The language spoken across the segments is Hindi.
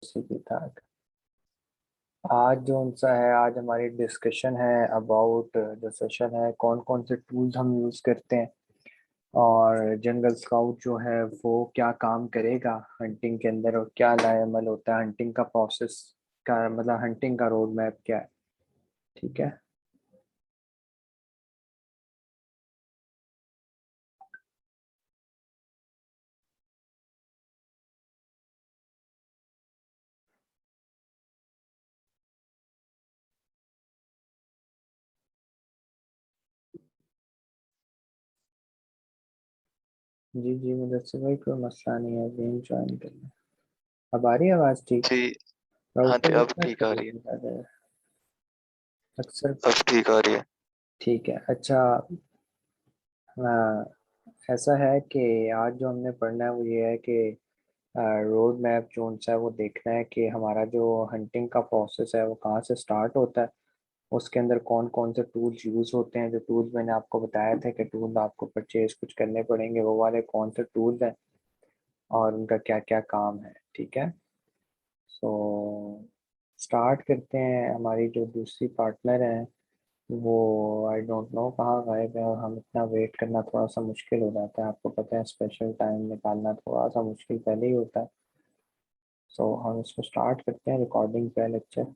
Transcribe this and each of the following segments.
ठीक ठाक। आज जो सा है, आज हमारी डिस्कशन है अबाउट जो सेशन है, कौन कौन से टूल्स हम यूज़ करते हैं और जंगल स्काउट जो है वो क्या काम करेगा हंटिंग के अंदर, और क्या लाएमल होता है हंटिंग का प्रोसेस का, मतलब हंटिंग का रोड मैप क्या है। ठीक है। जी जी, मुझसे भाई कोई मसला नहीं है, गेम ज्वाइन करना। अब आ रही है आवाज़ ठीक? जी। हाँ राउटर जी, अब कितना ठीक आ रही है। करेगा अक्सर। अब ठीक आ रही है। ठीक है, अच्छा। हाँ, ऐसा है कि आज जो हमने पढ़ना है वो ये है कि रोड मैप जो सा है वो देखना है कि हमारा जो हंटिंग का प्रोसेस है वो कहाँ से स्टार्ट होता है, उसके अंदर कौन कौन से टूल्स यूज़ होते हैं। जो टूल्स मैंने आपको बताया था कि टूल आपको परचेज कुछ करने पड़ेंगे, वो वाले कौन से टूल्स हैं और उनका क्या क्या काम है। ठीक है। सो स्टार्ट करते हैं। हमारी जो दूसरी पार्टनर है वो आई डोंट नो कहाँ गायब है, और हम इतना वेट करना थोड़ा सा मुश्किल हो जाता है। आपको पता है स्पेशल टाइम निकालना थोड़ा सा मुश्किल पहले ही होता है। सो हम इसको स्टार्ट करते हैं, रिकॉर्डिंग पे लेक्चर।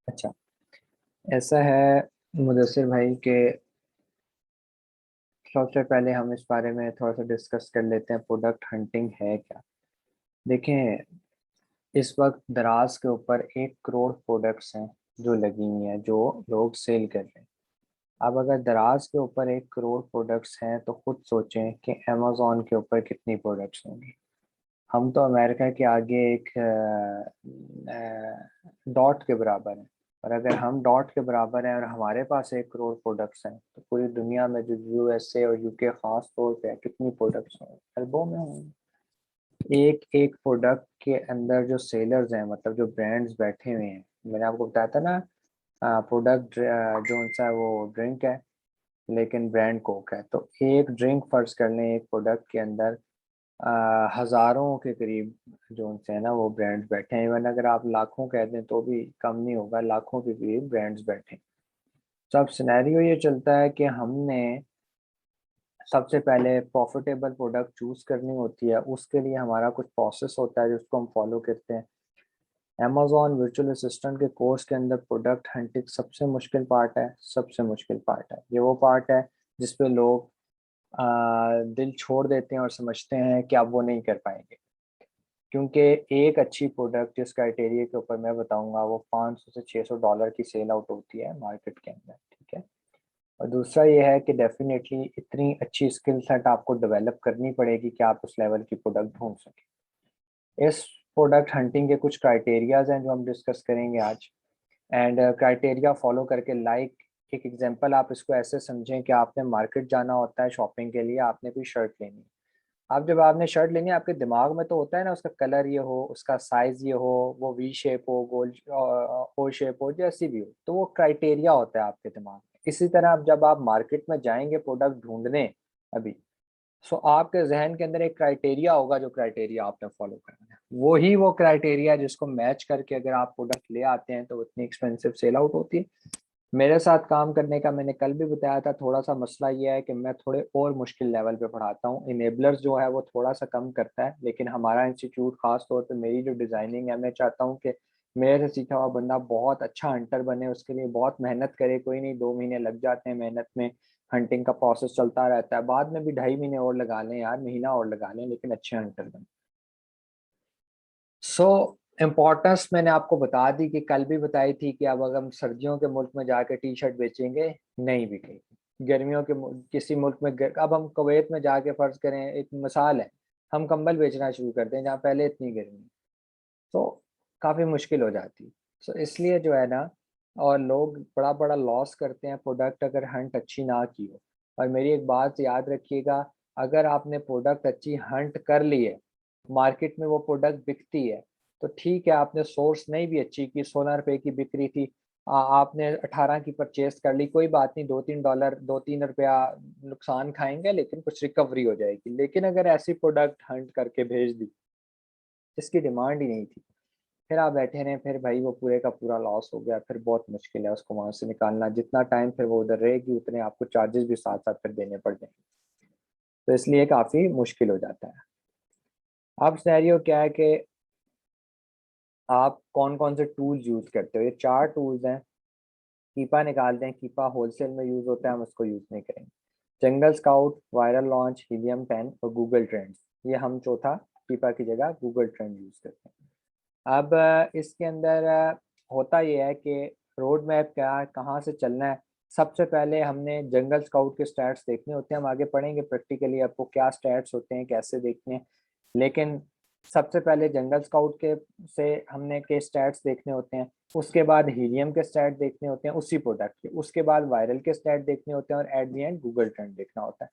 अच्छा, ऐसा है मुदस्सिर भाई के, सबसे पहले हम इस बारे में थोड़ा सा डिस्कस कर लेते हैं प्रोडक्ट हंटिंग है क्या। देखें, इस वक्त दराज के ऊपर 1 करोड़ प्रोडक्ट्स हैं जो लगी हुई हैं, जो लोग सेल कर रहे हैं। अब अगर दराज के ऊपर 1 करोड़ प्रोडक्ट्स हैं तो खुद सोचें कि अमेजोन के ऊपर कितनी प्रोडक्ट्स होंगी। हम तो अमेरिका के आगे एक डॉट के बराबर हैं। और अगर हम डॉट के बराबर हैं और हमारे पास 1 करोड़ प्रोडक्ट्स हैं, तो पूरी दुनिया में जो यूएसए और यूके खास तौर पे है, कितनी प्रोडक्ट्स होंगी? अरबों में होंगी। एक एक प्रोडक्ट के अंदर जो सेलर्स हैं, मतलब जो ब्रांड्स बैठे हुए हैं, मैंने आपको बताया था ना, प्रोडक्ट जो सा है वो ड्रिंक है लेकिन ब्रांड कोक है। तो एक ड्रिंक फर्ज कर लें, एक प्रोडक्ट के अंदर हजारों के करीब जो उनसे है ना वो ब्रांड्स बैठे हैं। इवन अगर आप लाखों कह दें तो भी कम नहीं होगा, लाखों के करीब ब्रांड्स बैठे हैं। तो अब सिनेरियो ये चलता है कि हमने सबसे पहले प्रॉफिटेबल प्रोडक्ट चूज करनी होती है। उसके लिए हमारा कुछ प्रोसेस होता है जिसको हम फॉलो करते हैं। अमेजोन वर्चुअल असिस्टेंट के कोर्स के अंदर प्रोडक्ट हंटिंग सबसे मुश्किल पार्ट है, सबसे मुश्किल पार्ट है। ये वो पार्ट है जिसपे लोग दिल छोड़ देते हैं और समझते हैं कि अब वो नहीं कर पाएंगे। क्योंकि एक अच्छी प्रोडक्ट जिस क्राइटेरिया के ऊपर मैं बताऊंगा वो 500 से $600 की सेल आउट होती है मार्केट के अंदर। ठीक है। और दूसरा ये है कि डेफिनेटली इतनी अच्छी स्किल सेट आपको डेवलप करनी पड़ेगी कि आप उस लेवल की प्रोडक्ट ढूंढ सकें। इस प्रोडक्ट हंटिंग के कुछ क्राइटेरियाज हैं जो हम डिस्कस करेंगे आज। एंड क्राइटेरिया फॉलो करके, लाइक एक एग्जांपल आप इसको ऐसे समझें कि आपने मार्केट जाना होता है शॉपिंग के लिए, आपने कोई शर्ट लेनी है। आप जब आपने शर्ट लेनी है, आपके दिमाग में तो होता है ना उसका कलर ये हो, उसका साइज ये हो, वो वी शेप हो, गोल ओ शेप हो, जैसी भी हो, तो वो क्राइटेरिया होता है आपके दिमाग में। इसी तरह अब जब आप मार्केट में जाएंगे प्रोडक्ट ढूंढने अभी, सो आपके जहन के अंदर एक क्राइटेरिया होगा, जो क्राइटेरिया आपने फॉलो करना है वो क्राइटेरिया जिसको मैच करके अगर आप प्रोडक्ट ले आते हैं तो इतनी एक्सपेंसिव सेल आउट होती है। मेरे साथ काम करने का मैंने कल भी बताया था, थोड़ा सा मसला ये है कि मैं थोड़े और मुश्किल लेवल पे पढ़ाता हूँ। इनेबलर्स जो है वो थोड़ा सा कम करता है, लेकिन हमारा इंस्टीट्यूट खास तौर पे मेरी जो डिज़ाइनिंग है, मैं चाहता हूँ कि मेरे से सीखा हुआ बंदा बहुत अच्छा हंटर बने। उसके लिए बहुत मेहनत करे, कोई नहीं 2 महीने लग जाते हैं मेहनत में। हंटिंग का प्रोसेस चलता रहता है, बाद में भी 2.5 महीने और लगा लें यार, महीना और लगा लें, लेकिन अच्छे हंटर बने। सो इम्पोर्टेंस मैंने आपको बता दी, कि कल भी बताई थी कि अब अगर हम सर्दियों के मुल्क में जाकर टी शर्ट बेचेंगे, नहीं बिकेगी। गर्मियों के किसी मुल्क में अब हम कुवैत में जाके फर्ज करें, एक मिसाल है, हम कंबल बेचना शुरू करते हैं जहाँ पहले इतनी गर्मी है, तो काफ़ी मुश्किल हो जाती है। सो इसलिए जो है ना, और लोग बड़ा बड़ा लॉस करते हैं प्रोडक्ट अगर हंट अच्छी ना की हो। और मेरी एक बात याद रखिएगा, अगर आपने प्रोडक्ट अच्छी हंट कर ली है, मार्केट में वो प्रोडक्ट बिकती है, तो ठीक है, आपने सोर्स नहीं भी अच्छी की, ₹16 की बिक रही थी, आपने 18 की परचेस कर ली, कोई बात नहीं, $2-3 $2-3 नुकसान खाएंगे लेकिन कुछ रिकवरी हो जाएगी। लेकिन अगर ऐसी प्रोडक्ट हंट करके भेज दी जिसकी डिमांड ही नहीं थी, फिर आप बैठे रहे, फिर भाई वो पूरे का पूरा लॉस हो गया, फिर बहुत मुश्किल है उसको वहां से निकालना। जितना टाइम फिर वो उधर रहेगी उतने आपको चार्जेस भी साथ साथ फिर देने पड़ जाएंगे, तो इसलिए काफी मुश्किल हो जाता है। अब सिनेरियो क्या है कि आप कौन कौन से टूल्स यूज करते हो। ये 4 टूल्स हैं। कीपा निकालते हैं, कीपा होलसेल में यूज होता है, हम उसको यूज नहीं करेंगे। जंगल स्काउट, वायरल लॉन्च, हीलियम 10 और गूगल ट्रेंड्स, ये हम चौथा कीपा की जगह गूगल ट्रेंड यूज करते हैं। अब इसके अंदर होता ये है कि रोड मैप क्या है, कहाँ से चलना है। सबसे पहले हमने जंगल स्काउट के स्टैट्स देखने होते हैं, हम आगे पढ़ेंगे प्रैक्टिकली आपको क्या स्टैट्स होते हैं, कैसे देखने हैं। लेकिन सबसे पहले जंगल स्काउट के से हमने के स्टैट्स देखने होते हैं, उसके बाद हीलियम के स्टैट देखने होते हैं उसी प्रोडक्ट के, उसके बाद वायरल के स्टैट देखने होते हैं और at the and Google trend देखना होता है।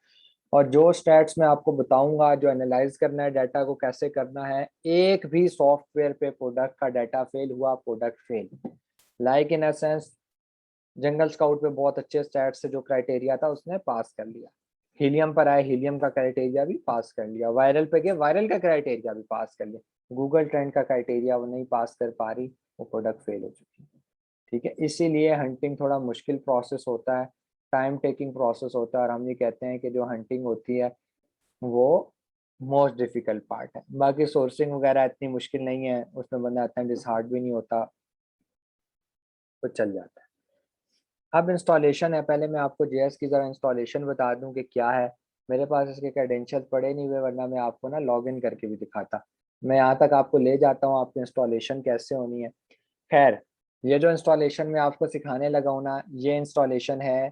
और जो स्टैट्स मैं आपको बताऊंगा, जो एनालाइज करना है डाटा को कैसे करना है, एक भी सॉफ्टवेयर पे प्रोडक्ट का डाटा फेल हुआ, product fail. Like in essence, jungle scout पे बहुत अच्छे स्टैट्स से जो क्राइटेरिया था उसने पास कर लिया, हीलियम पर आए, हीलियम का क्राइटेरिया भी पास कर लिया, वायरल पे गए, वायरल का क्राइटेरिया भी पास कर लिया, गूगल ट्रेंड का क्राइटेरिया वो नहीं पास कर पा रही, वो प्रोडक्ट फेल हो चुकी है। ठीक है, इसीलिए हंटिंग थोड़ा मुश्किल प्रोसेस होता है, टाइम टेकिंग प्रोसेस होता है, और हम ये कहते हैं कि जो हंटिंग होती है वो मोस्ट डिफिकल्ट पार्ट है। बाकी सोर्सिंग वगैरह इतनी मुश्किल नहीं है, उसमें बंदा इतना डिसहार्ड भी नहीं होता, तो चल जाता है। अब इंस्टॉलेशन है, पहले मैं आपको जेएस की ज़रा इंस्टॉलेशन बता दूं कि क्या है। मेरे पास इसके क्रेडेंशियल पड़े नहीं हुए, वरना मैं आपको ना लॉगिन करके भी दिखाता। मैं यहाँ तक आपको ले जाता हूँ, आपकी इंस्टॉलेशन कैसे होनी है। खैर, ये जो इंस्टॉलेशन मैं आपको सिखाने लगा हूँ ना, ये इंस्टॉलेशन है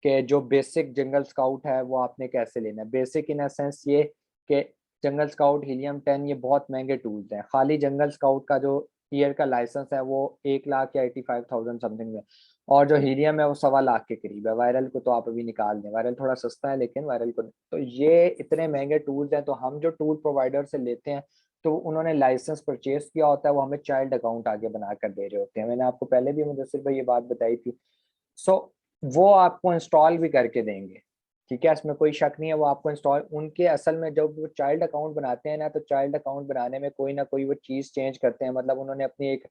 कि जो बेसिक जंगल स्काउट है वो आपने कैसे लेना है। बेसिक इन सेंस ये कि जंगल स्काउट, हीलियम 10 ये बहुत महंगे टूल्स हैं। खाली जंगल स्काउट का जो ईयर का लाइसेंस है वो 1 लाख या 85,000 समथिंग में, और जो हीलियम है वो 1.25 लाख के करीब है। वायरल को तो आप अभी निकाल दें, वायरल थोड़ा सस्ता है लेकिन वायरल को, तो ये इतने महंगे टूल्स हैं। तो हम जो टूल प्रोवाइडर से लेते हैं तो उन्होंने लाइसेंस परचेज किया होता है, वो हमें चाइल्ड अकाउंट आगे बना कर दे रहे होते हैं। मैंने आपको पहले भी मुदस्सिर भाई ये बात बताई थी। सो वो आपको इंस्टॉल भी करके देंगे, ठीक है, इसमें कोई शक नहीं है। वो आपको इंस्टॉल, उनके असल में जब वो चाइल्ड अकाउंट बनाते हैं ना, तो चाइल्ड अकाउंट बनाने में कोई ना कोई वो चीज़ चेंज करते हैं। मतलब उन्होंने अपनी एक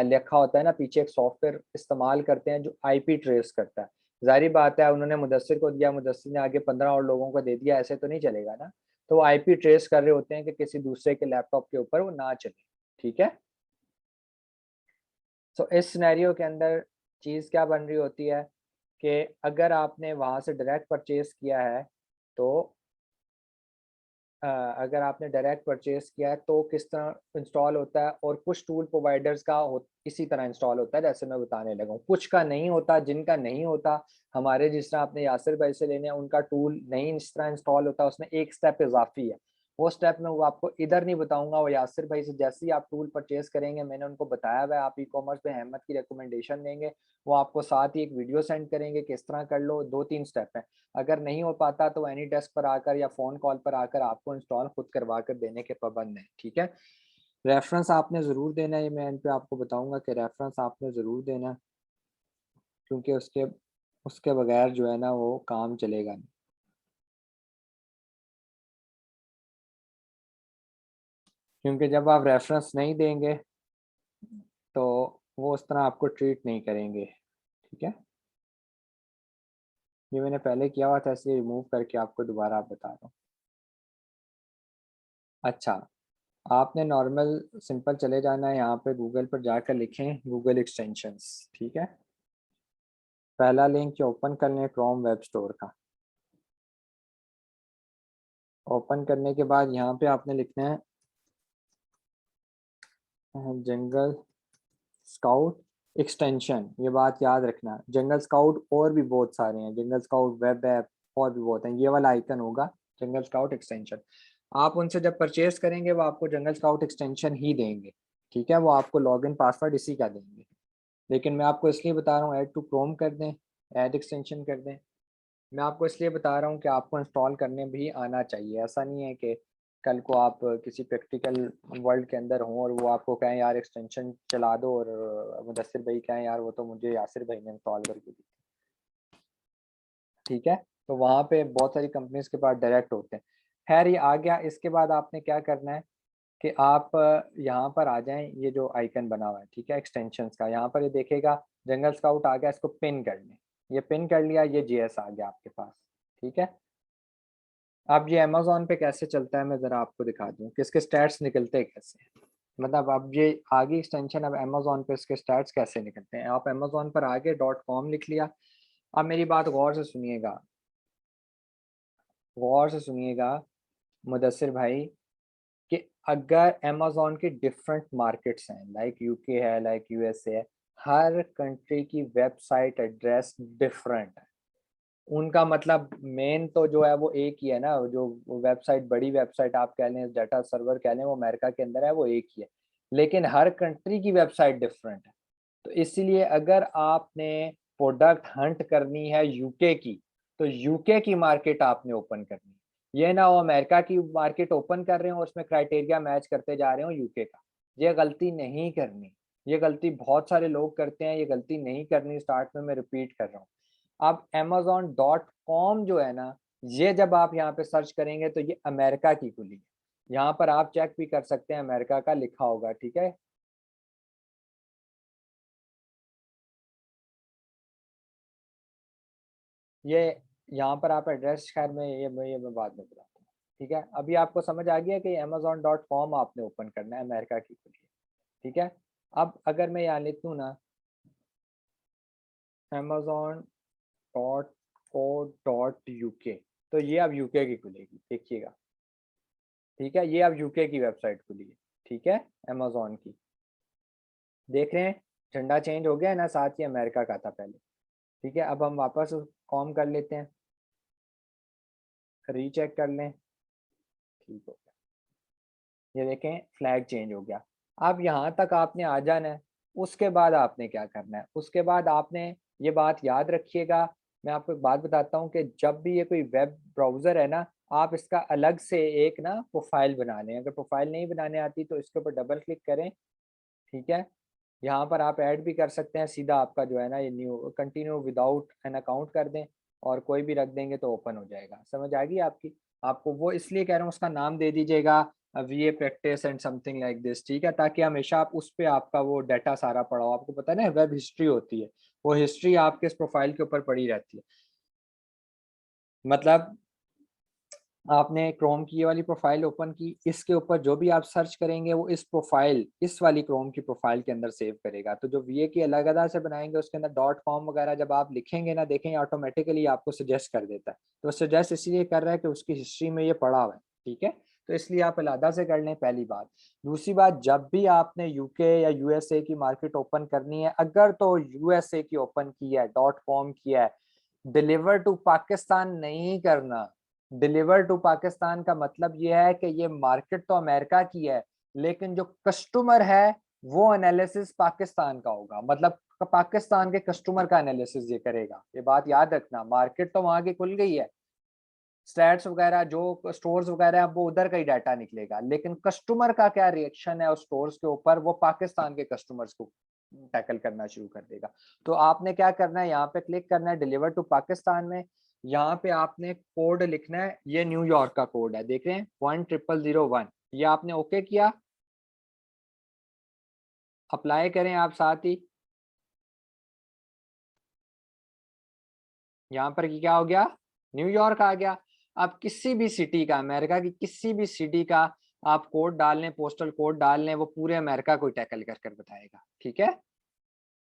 लिखा होता है ना पीछे, एक सॉफ्टवेयर इस्तेमाल करते हैं जो आईपी ट्रेस करता है। जाहिर बात है, उन्होंने मुदस्सिर को दिया, मुदस्सिर ने आगे 15 और लोगों को दे दिया, ऐसे तो नहीं चलेगा ना। तो वो आईपी ट्रेस कर रहे होते हैं कि किसी दूसरे के लैपटॉप के ऊपर वो ना चले। ठीक है, तो इस सिनेरियो के अंदर चीज़ क्या बन रही होती है कि अगर आपने वहाँ से डायरेक्ट परचेज किया है तो अगर आपने डायरेक्ट परचेज किया है तो किस तरह इंस्टॉल होता है, और कुछ टूल प्रोवाइडर्स का इसी तरह इंस्टॉल होता है जैसे मैं बताने लगा हूँ। कुछ का नहीं होता, जिनका नहीं होता, हमारे जिस तरह आपने यासिर भाई से लेने हैं उनका टूल नहीं इस तरह इंस्टॉल होता, उसमें एक स्टेप इजाफी है। वो स्टेप मैं वो आपको इधर नहीं बताऊंगा, वो यासिर भाई से जैसे ही आप टूल परचेज करेंगे, मैंने उनको बताया हुआ है, आप ई कॉमर्स पे अहमद की रिकमेंडेशन देंगे, वो आपको साथ ही एक वीडियो सेंड करेंगे किस तरह कर लो। 2-3 स्टेप है। अगर नहीं हो पाता तो एनी डेस्क पर आकर या फ़ोन कॉल पर आकर आपको इंस्टॉल खुद करवा कर देने के पाबंद हैं। ठीक है, रेफरेंस आपने ज़रूर देना है, ये मैं इन पे आपको बताऊंगा कि रेफरेंस आपने ज़रूर देना है, क्योंकि उसके उसके बगैर जो है ना वो काम चलेगा नहीं। क्योंकि जब आप रेफरेंस नहीं देंगे तो वो उस तरह आपको ट्रीट नहीं करेंगे। ठीक है, ये मैंने पहले किया हुआ था इसलिए रिमूव करके आपको दोबारा आप बता रहा हूँ। अच्छा, आपने नॉर्मल सिंपल चले जाना है, यहाँ पे गूगल पर जाकर लिखें गूगल एक्सटेंशंस। ठीक है, पहला लिंक ओपन कर लें क्रोम वेब स्टोर का। ओपन करने के बाद यहाँ पे आपने लिखना है जंगल स्काउट एक्सटेंशन। ये बात याद रखना, जंगल स्काउट और भी बहुत सारे हैं, जंगल स्काउट वेब ऐप और भी बहुत हैं, ये वाला आइकन होगा जंगल स्काउट एक्सटेंशन। आप उनसे जब परचेज करेंगे वो आपको जंगल स्काउट एक्सटेंशन ही देंगे। ठीक है, वो आपको लॉगिन पासवर्ड इसी का देंगे। लेकिन मैं आपको इसलिए बता रहा हूँ ऐड टू क्रोम कर दें, ऐड एक्सटेंशन कर दें। मैं आपको इसलिए बता रहा हूँ कि आपको इंस्टॉल करने भी आना चाहिए। ऐसा नहीं है कि कल को आप किसी प्रैक्टिकल वर्ल्ड के अंदर हों और वो आपको कहें यार एक्सटेंशन चला दो, और मुदस्सिर भाई कहें यार वो तो मुझे यासिर भाई ने इंस्टॉल करके दी, ठीक है। तो वहाँ पे बहुत सारी कंपनीज के पास डायरेक्ट होते हैं। खैर ये आ गया। इसके बाद आपने क्या करना है कि आप यहाँ पर आ जाएं, ये जो आइकन बना हुआ है, ठीक है, एक्सटेंशंस का, यहाँ पर ये देखेगा जंगल स्काउट आ गया, इसको पिन कर लें। ये पिन कर लिया, ये जीएस आ गया आपके पास, ठीक है। अब ये अमेजोन पे कैसे चलता है मैं ज़रा आपको दिखा दूँ कि इसके स्टैट्स निकलते हैं कैसे। मतलब अब ये आगे एक्सटेंशन, अब अमेजोन पे इसके स्टैट्स कैसे निकलते हैं। आप अमेजोन पर आगे .com लिख लिया। अब मेरी बात गौर से सुनिएगा, गौर से सुनिएगा मुदस्सिर भाई, कि अगर अमेजोन के डिफरेंट मार्केट्स हैं, लाइक यूके है, लाइक यूएसए है, हर कंट्री की वेबसाइट एड्रेस डिफरेंट है। उनका मतलब मेन तो जो है वो एक ही है ना, जो वेबसाइट, बड़ी वेबसाइट आप कह लें, डाटा सर्वर कह लें, वो अमेरिका के अंदर है, वो एक ही है। लेकिन हर कंट्री की वेबसाइट डिफरेंट है। तो इसीलिए अगर आपने प्रोडक्ट हंट करनी है यूके की, तो यूके की मार्केट आपने ओपन करनी है। ये ना हो अमेरिका की मार्केट ओपन कर रहे हो और उसमें क्राइटेरिया मैच करते जा रहे हो यूके का। ये गलती नहीं करनी। ये गलती बहुत सारे लोग करते हैं, ये गलती नहीं करनी। स्टार्ट में मैं रिपीट कर रहा हूँ। अब amazon.com जो है ना, ये जब आप यहाँ पे सर्च करेंगे तो ये अमेरिका की खुली है। यहाँ पर आप चेक भी कर सकते हैं, अमेरिका का लिखा होगा, ठीक है। ये यहाँ पर आप एड्रेस, खैर में ये मैं बाद में बताता हूँ, ठीक है। अभी आपको समझ आ गया कि amazon.com आपने ओपन करना है, अमेरिका की खुली है, ठीक है। अब अगर मैं यहाँ लिख दूँ ना amazon.co.uk, तो ये अब यूके की खुलेगी, देखिएगा, ठीक है। ये अब यूके की वेबसाइट खुली है, ठीक है, अमेजोन की। देख रहे हैं झंडा चेंज हो गया है ना, साथ ही अमेरिका का था पहले, ठीक है। अब हम वापस कॉम कर लेते हैं, रीचेक कर लें, ठीक हो गया। ये देखें फ्लैग चेंज हो गया। अब यहाँ तक आपने आ जाना है। उसके बाद आपने क्या करना है, उसके बाद आपने, ये बात याद रखिएगा, मैं आपको एक बात बताता हूँ कि जब भी ये कोई वेब ब्राउज़र है ना, आप इसका अलग से एक ना प्रोफाइल बना लें। अगर प्रोफाइल नहीं बनाने आती तो इसके ऊपर डबल क्लिक करें, ठीक है। यहाँ पर आप ऐड भी कर सकते हैं, सीधा आपका जो है ना ये new continue without an account कर दें और कोई भी रख देंगे तो ओपन हो जाएगा। समझ आ गई आपकी। आपको वो इसलिए कह रहा हूँ, उसका नाम दे दीजिएगा वीए practice and something like this, ठीक है, ताकि हमेशा आप उस पर आपका वो डाटा सारा पड़ा हो। आपको पता है ना वेब हिस्ट्री होती है, वो हिस्ट्री आपके इस प्रोफाइल के ऊपर पड़ी रहती है। मतलब आपने क्रोम की ये वाली प्रोफाइल ओपन की, इसके ऊपर जो भी आप सर्च करेंगे वो इस प्रोफाइल, इस वाली क्रोम की प्रोफाइल के अंदर सेव करेगा। तो जो वीए की अलग अलग से बनाएंगे उसके अंदर .com वगैरह जब आप लिखेंगे ना, देखेंगे ऑटोमेटिकली आपको सजेस्ट कर देता है। तो सजेस्ट इसलिए कर रहा है कि उसकी हिस्ट्री में ये पड़ा हुआ है, ठीक है। तो इसलिए आप अलहदा से कर लें, पहली बात। दूसरी बात, जब भी आपने यूके या यूएसए की मार्केट ओपन करनी है, अगर तो यूएसए की ओपन की है, .com किया है, डिलीवर टू पाकिस्तान नहीं करना। डिलीवर टू पाकिस्तान का मतलब ये है कि ये मार्केट तो अमेरिका की है, लेकिन जो कस्टमर है वो एनालिसिस पाकिस्तान का होगा। मतलब पाकिस्तान के कस्टमर का एनालिसिस ये करेगा। ये बात याद रखना, मार्केट तो वहां की खुल गई है, स्टैट्स वगैरह जो स्टोर्स वगैरह वो उधर का ही डाटा निकलेगा, लेकिन कस्टमर का क्या रिएक्शन है उस स्टोर्स के ऊपर, वो पाकिस्तान के कस्टमर्स को टैकल करना शुरू कर देगा। तो आपने क्या करना है, यहाँ पे क्लिक करना है डिलीवर टू पाकिस्तान में। यहाँ पे आपने कोड लिखना है, ये न्यूयॉर्क का कोड है, देख रहे हैं 10001। ये आपने ओके किया, अप्लाई करें आप साथ ही। यहाँ पर क्या हो गया, न्यूयॉर्क आ गया। आप किसी भी सिटी का, अमेरिका की किसी भी सिटी का आप कोड डाल लें, पोस्टल कोड डाल लें, वो पूरे अमेरिका को टैकल कर कर बताएगा, ठीक है।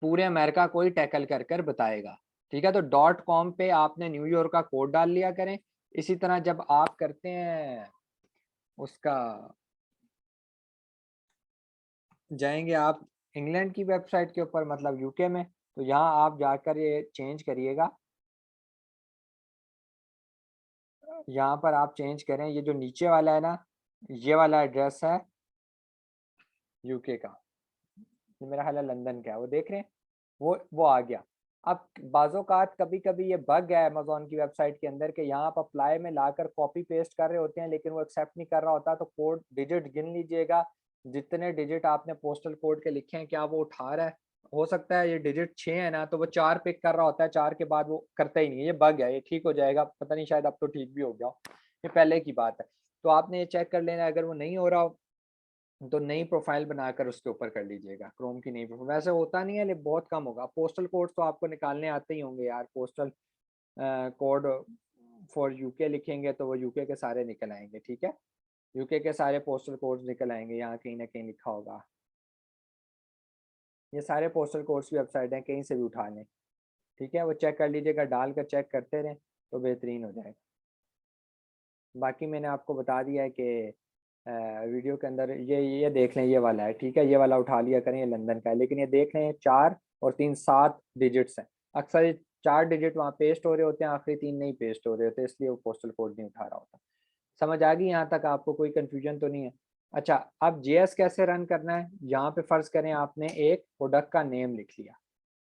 पूरे अमेरिका को ही टैकल कर कर बताएगा, ठीक है। तो .com पे आपने न्यूयॉर्क का कोड डाल लिया करें। इसी तरह जब आप करते हैं उसका, जाएंगे आप इंग्लैंड की वेबसाइट के ऊपर, मतलब यूके में, तो यहाँ आप जाकर ये चेंज करिएगा। यहाँ पर आप चेंज करें, ये जो नीचे वाला है ना, ये वाला एड्रेस है यूके का, ये मेरा ख्याल है लंदन का है, वो देख रहे हैं, वो आ गया। अब बाज़ोकात कभी कभी ये बग है अमेजोन की वेबसाइट के अंदर कि यहाँ आप अप्लाई में लाकर कॉपी पेस्ट कर रहे होते हैं लेकिन वो एक्सेप्ट नहीं कर रहा होता, तो कोड डिजिट गिन लीजिएगा, जितने डिजिट आपने पोस्टल कोड के लिखे हैं क्या वो उठा रहा है। हो सकता है ये डिजिट 6 है ना, तो वो 4 पिक कर रहा होता है, 4 के बाद वो करता ही नहीं है। ये बग है, ये ठीक हो जाएगा, पता नहीं शायद अब तो ठीक भी हो गया, ये पहले की बात है। तो आपने ये चेक कर लेना, अगर वो नहीं हो रहा हो तो नई प्रोफाइल बनाकर उसके ऊपर कर लीजिएगा, क्रोम की नई प्रोफाइल। वैसे होता नहीं है लेकिन बहुत कम होगा। पोस्टल कोड तो आपको निकालने आते ही होंगे यार, पोस्टल कोड फॉर यूके लिखेंगे तो वो यूके के सारे निकल आएंगे, ठीक है। यूके के सारे पोस्टल कोड्स निकल आएंगे, यहाँ कहीं ना कहीं लिखा होगा। ये सारे पोस्टल कोड्स की वेबसाइट हैं, कहीं से भी उठा लें, ठीक है। वो चेक कर लीजिएगा, डाल कर चेक करते रहें तो बेहतरीन हो जाएगा। बाकी मैंने आपको बता दिया है कि वीडियो के अंदर ये देख लें, ये वाला है, ठीक है। ये वाला उठा लिया करें, ये लंदन का है, लेकिन ये देख लें 4 और 3 7 डिजिट्स हैं। अक्सर ये 4 डिजिट वहाँ पेस्ट हो रहे होते हैं, आखिरी 3 नहीं पेस्ट हो रहे होते, इसलिए वो पोस्टल कोड नहीं उठा रहा होता। समझ आ गई यहाँ तक? आपको कोई कंफ्यूजन तो नहीं है? अच्छा, अब जेएस कैसे रन करना है? यहाँ पे फर्ज करें आपने एक प्रोडक्ट का नेम लिख लिया,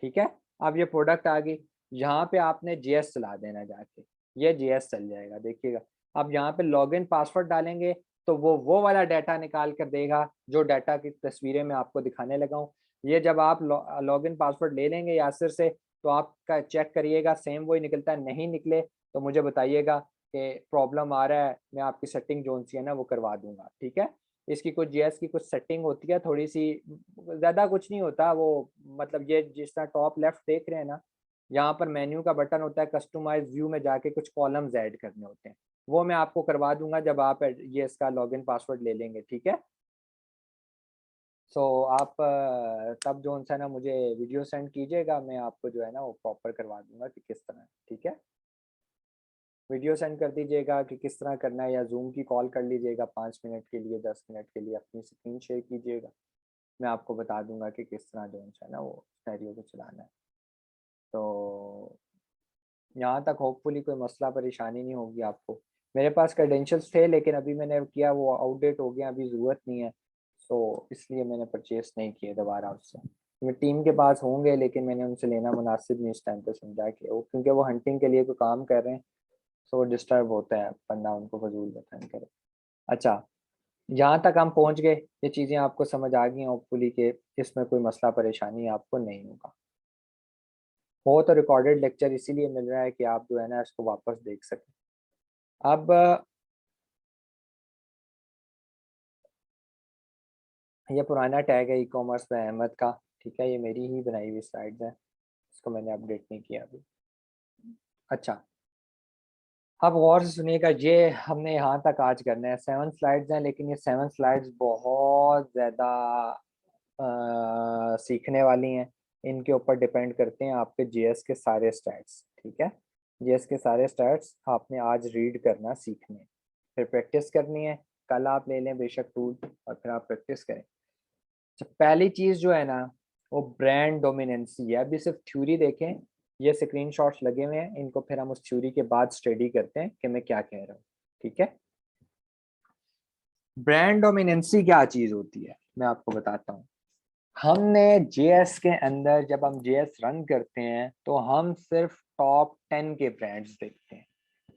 ठीक है। अब ये प्रोडक्ट आ गई, यहाँ पे आपने जेएस चला देना जाके, ये जेएस चल जाएगा, देखिएगा। अब यहाँ पे लॉगिन पासवर्ड डालेंगे तो वो वाला डाटा निकाल कर देगा, जो डाटा की तस्वीरें मैं आपको दिखाने लगा हूँ। ये जब आप लॉगिन पासवर्ड ले लेंगे यासिर से, तो आपका चेक करिएगा सेम वही निकलता है, नहीं निकले तो मुझे बताइएगा कि प्रॉब्लम आ रहा है, मैं आपकी सेटिंग जो सी है ना वो करवा दूंगा, ठीक है। इसकी कुछ जेएस की कुछ सेटिंग होती है थोड़ी सी, ज़्यादा कुछ नहीं होता वो। मतलब ये जिस तरह टॉप लेफ्ट देख रहे हैं ना, यहाँ पर मेन्यू का बटन होता है, कस्टमाइज व्यू में जाके कुछ कॉलम्स ऐड करने होते हैं, वो मैं आपको करवा दूंगा जब आप ये इसका लॉगिन पासवर्ड ले लेंगे, ठीक है। सो आप तब जो है ना मुझे वीडियो सेंड कीजिएगा, मैं आपको जो है ना वो प्रॉपर करवा दूंगा कि किस तरह, ठीक है। वीडियो सेंड कर दीजिएगा कि किस तरह करना है, या जूम की कॉल कर लीजिएगा 5 मिनट के लिए, 10 मिनट के लिए, अपनी स्क्रीन शेयर कीजिएगा, मैं आपको बता दूंगा कि किस तरह जो है ना वो सिनेरियो को चलाना है। तो यहाँ तक होपफुली कोई मसला परेशानी नहीं होगी आपको। मेरे पास क्रेडेंशियल्स थे लेकिन अभी मैंने किया वो आउटडेट हो गया, अभी ज़रूरत नहीं है, तो इसलिए मैंने परचेस नहीं किए दोबारा उससे। मेरी टीम के पास होंगे लेकिन मैंने उनसे लेना मुनासिब नहीं इस टाइम पे समझा कि वो, क्योंकि वो हंटिंग के लिए कोई काम कर रहे हैं, तो डिस्टर्ब होता है बंदा, उनको फजूल बतन करे। अच्छा, यहाँ तक हम पहुँच गए, ये चीज़ें आपको समझ आ गई होपफुली कि इसमें कोई मसला परेशानी आपको नहीं होगा। हो तो रिकॉर्डेड लेक्चर इसीलिए मिल रहा है कि आप जो है ना इसको वापस देख सकें। अब ये पुराना टैग है ई कॉमर्स में अहमद का, ठीक है, ये मेरी ही बनाई हुई स्लाइड्स है, इसको मैंने अपडेट नहीं किया अभी। अच्छा, अब गौर से सुनिएगा, ये हमने यहाँ तक आज करना है, 7 स्लाइड्स हैं, लेकिन ये 7 स्लाइड्स बहुत ज़्यादा सीखने वाली हैं। इनके ऊपर डिपेंड करते हैं आपके जीएस के सारे स्टैट्स, ठीक है। जीएस के सारे स्टैट्स आपने आज रीड करना सीखने, फिर प्रैक्टिस करनी है। कल आप ले लें बेशक टूल और फिर आप प्रैक्टिस करें। तो पहली चीज़ जो है ना वो ब्रांड डोमिनेंसी है। अभी सिर्फ थ्योरी देखें, ये स्क्रीनशॉट्स लगे हुए हैं, इनको फिर हम उस थ्योरी के बाद स्टडी करते हैं कि मैं क्या कह रहा हूँ, ठीक है। ब्रांड डोमिनेंसी क्या चीज़ होती है मैं आपको बताता हूँ। हमने जेएस के अंदर जब हम जेएस रन करते हैं तो हम सिर्फ टॉप 10 के ब्रांड्स देखते हैं।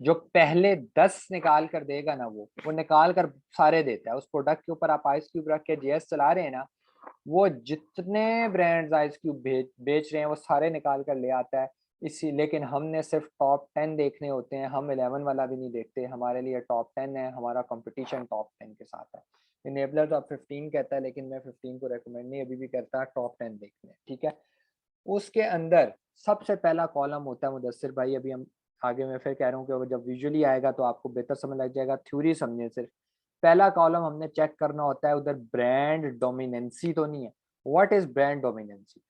जो पहले 10 निकाल कर देगा ना वो निकाल कर सारे देता है। उस प्रोडक्ट के ऊपर आप आइस क्यूब रख के जेएस चला रहे हैं ना, वो जितने ब्रांड्स आइस क्यूब बेच रहे हैं वो सारे निकाल कर ले आता है। इसी लेकिन हमने सिर्फ टॉप 10 देखने होते हैं, हम 11 वाला भी नहीं देखते। हमारे लिए टॉप 10 है, हमारा कंपटीशन टॉप 10 के साथ है। इनेबलर तो अब 15 कहता है, लेकिन मैं 15 को रेकमेंड नहीं अभी भी करता, टॉप 10 देखते हैं, ठीक है। उसके अंदर सबसे पहला कॉलम होता है मुदस्सिर भाई, अभी हम आगे मैं फिर कह रहा हूँ कि जब विजुअली आएगा तो आपको बेहतर समझ लग जाएगा, थ्योरी समझे सिर्फ। पहला कॉलम हमने चेक करना होता है, उधर ब्रांड डोमिनेंसी तो नहीं है। What is brand dominancy?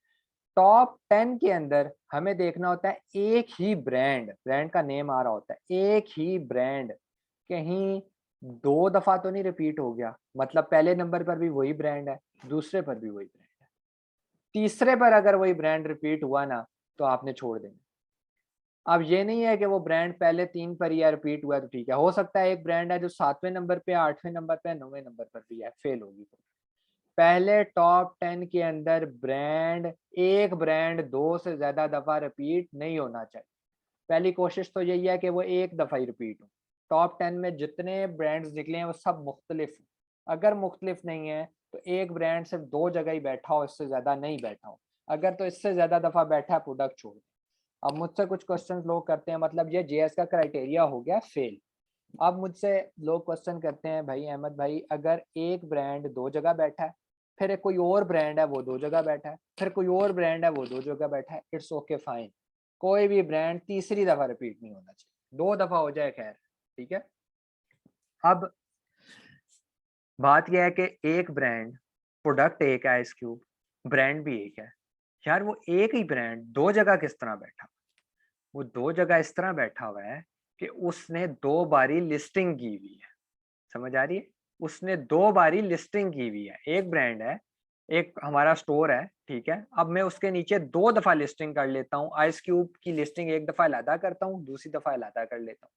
Top 10 के अंदर हमें देखना होता है एक ही ब्रांड, ब्रांड का नेम आ रहा होता है, एक ही ब्रांड कहीं 2 दफा तो नहीं रिपीट हो गया, मतलब पहले नंबर पर भी वही ब्रांड है, दूसरे पर भी वही ब्रांड है, तीसरे पर अगर वही ब्रांड रिपीट हुआ ना तो आपने छोड़ देना। अब ये नहीं है कि वो ब्रांड पहले 3 पर ही रिपीट हुआ है तो ठीक है, हो सकता है एक ब्रांड है जो 7वें नंबर पे, 8वें नंबर पे, 9वें नंबर पर भी है, फेल होगी तो। पहले टॉप 10 के अंदर एक ब्रांड 2 से ज्यादा दफा रिपीट नहीं होना चाहिए। पहली कोशिश तो यही है कि वो एक दफा ही रिपीट हो। टॉप 10 में जितने ब्रांड्स निकले हैं वो सब मुख्तलिफ हैं। अगर मुख्तलिफ नहीं है तो एक ब्रांड सिर्फ 2 जगह ही बैठा हो, इससे ज्यादा नहीं बैठा हो। अगर तो इससे ज्यादा दफा बैठा है, प्रोडक्ट छोड़ दे। अब मुझसे कुछ क्वेश्चन लोग करते हैं, मतलब ये जेएस का क्राइटेरिया हो गया फेल। अब मुझसे लोग क्वेश्चन करते हैं, भाई अहमद भाई, अगर एक ब्रांड 2 जगह बैठा है, फिर एक कोई और ब्रांड है वो 2 जगह बैठा है, फिर कोई और ब्रांड है वो 2 जगह बैठा है, इट्स ओके फाइन। कोई भी ब्रांड तीसरी दफा रिपीट नहीं होना चाहिए, 2 दफा हो जाए खैर, ठीक है। अब बात यह है कि एक ब्रांड, प्रोडक्ट एक है आइस क्यूब, ब्रांड भी एक है। यार वो एक ही ब्रांड 2 जगह किस तरह बैठा? वो 2 जगह इस तरह बैठा हुआ है कि उसने 2 बारी लिस्टिंग की हुई है। समझ आ रही है? उसने 2 बारी लिस्टिंग की हुई है। एक ब्रांड है, एक हमारा स्टोर है, ठीक है। अब मैं उसके नीचे 2 दफा लिस्टिंग कर लेता हूँ। आइस क्यूब की लिस्टिंग एक दफा अलहदा करता हूँ, दूसरी दफा अलहदा कर लेता हूँ।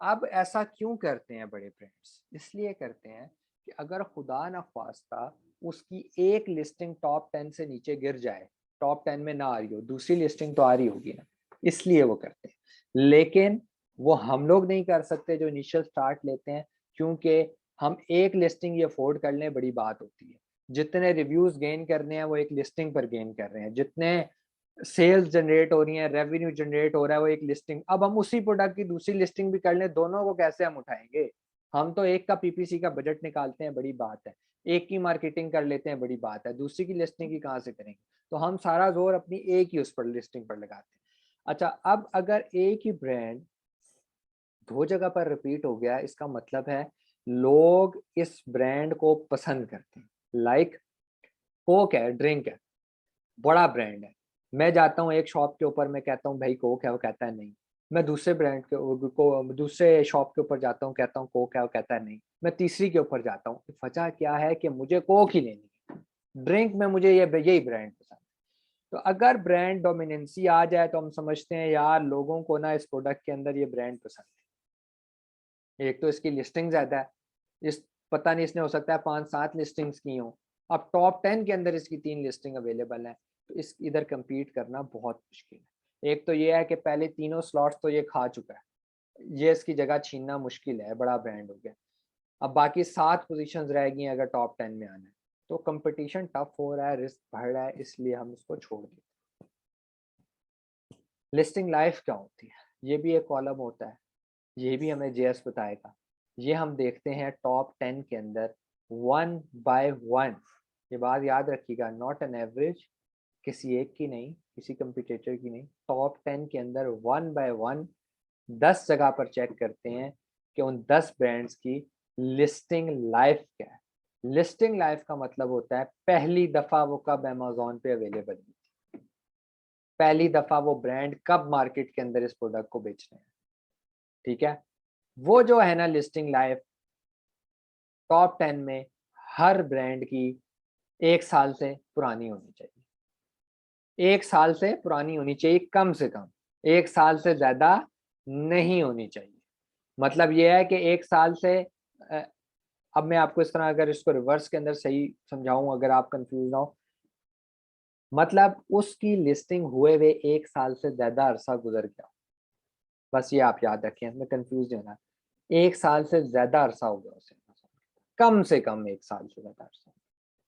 अब ऐसा क्यों करते हैं बड़े ब्रांड्स? इसलिए करते हैं कि अगर खुदा न ख्वास्ता उसकी एक लिस्टिंग टॉप 10 से नीचे गिर जाए, टॉप 10 में ना आ रही हो, दूसरी लिस्टिंग तो आ रही होगी ना, इसलिए वो करते हैं। लेकिन वो हम लोग नहीं कर सकते जो इनिशियल स्टार्ट लेते हैं, क्योंकि हम एक लिस्टिंग ये अफोर्ड कर लें बड़ी बात होती है। जितने रिव्यूज गेन करने हैं वो एक लिस्टिंग पर गेन कर रहे हैं, जितने सेल्स जनरेट हो रही है, रेवेन्यू जनरेट हो रहा है, वो एक लिस्टिंग। अब हम उसी प्रोडक्ट की दूसरी लिस्टिंग भी कर लें, दोनों को कैसे हम उठाएंगे? हम तो एक का पीपीसी का बजट निकालते हैं, बड़ी बात है। एक की मार्केटिंग कर लेते हैं, बड़ी बात है। दूसरी की लिस्टिंग की कहाँ से करेंगे? तो हम सारा जोर अपनी एक ही उस पर लिस्टिंग पर लगाते हैं। अच्छा, अब अगर एक ही ब्रांड 2 जगह पर रिपीट हो गया, इसका मतलब है लोग इस ब्रांड को पसंद करते हैं। लाइक कोक है, ड्रिंक है, बड़ा ब्रांड है। मैं जाता हूँ एक शॉप के ऊपर, मैं कहता हूँ भाई कोक है, वो कहता है नहीं। मैं दूसरे ब्रांड को दूसरे शॉप के ऊपर जाता हूँ, कहता हूँ कोक है, वो कहता है नहीं। मैं तीसरी के ऊपर जाता हूँ, वजह क्या है कि मुझे कोक ही लेनी है, ड्रिंक में मुझे ये यही ब्रांड पसंद है। तो अगर ब्रांड डोमिनेंसी आ जाए तो हम समझते हैं यार लोगों को ना इस प्रोडक्ट के अंदर ये ब्रांड पसंद है। एक तो इसकी लिस्टिंग ज्यादा है, इस पता नहीं इसने हो सकता है 5-7 लिस्टिंग्स की हो। अब टॉप 10 के अंदर इसकी 3 लिस्टिंग अवेलेबल है, तो इस इधर compete करना बहुत मुश्किल है। एक तो ये है कि पहले तीनों स्लॉट्स तो ये खा चुका है, ये इसकी जगह छीनना मुश्किल है, बड़ा ब्रांड हो गया। अब बाकी 7 पोजीशंस रह गई अगर टॉप 10 में आना है, तो कंपटीशन टफ हो रहा है, रिस्क बढ़ रहा है, इसलिए हम इसको छोड़ देते हैं। लिस्टिंग लाइफ क्या होती है? ये भी एक कॉलम होता है, ये भी हमें जेएस बताएगा। ये हम देखते हैं टॉप 10 के अंदर 1 बाय 1। ये बात याद रखिएगा, नॉट एन एवरेज, किसी एक की नहीं, किसी कंपटीटर की नहीं, टॉप 10 के अंदर 1 बाय 1 10 जगह पर चेक करते हैं कि उन 10 ब्रांड्स की लिस्टिंग लाइफ क्या है। लिस्टिंग लाइफ का मतलब होता है पहली दफा वो कब अमेजोन पे अवेलेबल हुई, पहली दफा वो ब्रांड कब मार्केट के अंदर इस प्रोडक्ट को बेच रहे हैं, ठीक है। वो जो है ना लिस्टिंग लाइफ, टॉप 10 में हर ब्रांड की 1 साल से पुरानी होनी चाहिए। 1 साल से पुरानी होनी चाहिए कम से कम, 1 साल से ज्यादा नहीं होनी चाहिए। मतलब ये है कि 1 साल से अ, अब मैं आपको इस तरह अगर इसको रिवर्स के अंदर सही समझाऊं, अगर आप कंफ्यूज ना हो, मतलब उसकी लिस्टिंग हुए हुए 1 साल से ज्यादा अरसा गुजर गया। बस ये आप याद रखें, इसमें कंफ्यूज नहीं होना। 1 साल से ज्यादा अरसा हो गया उसे, कम से कम 1 साल से ज्यादा अरसा,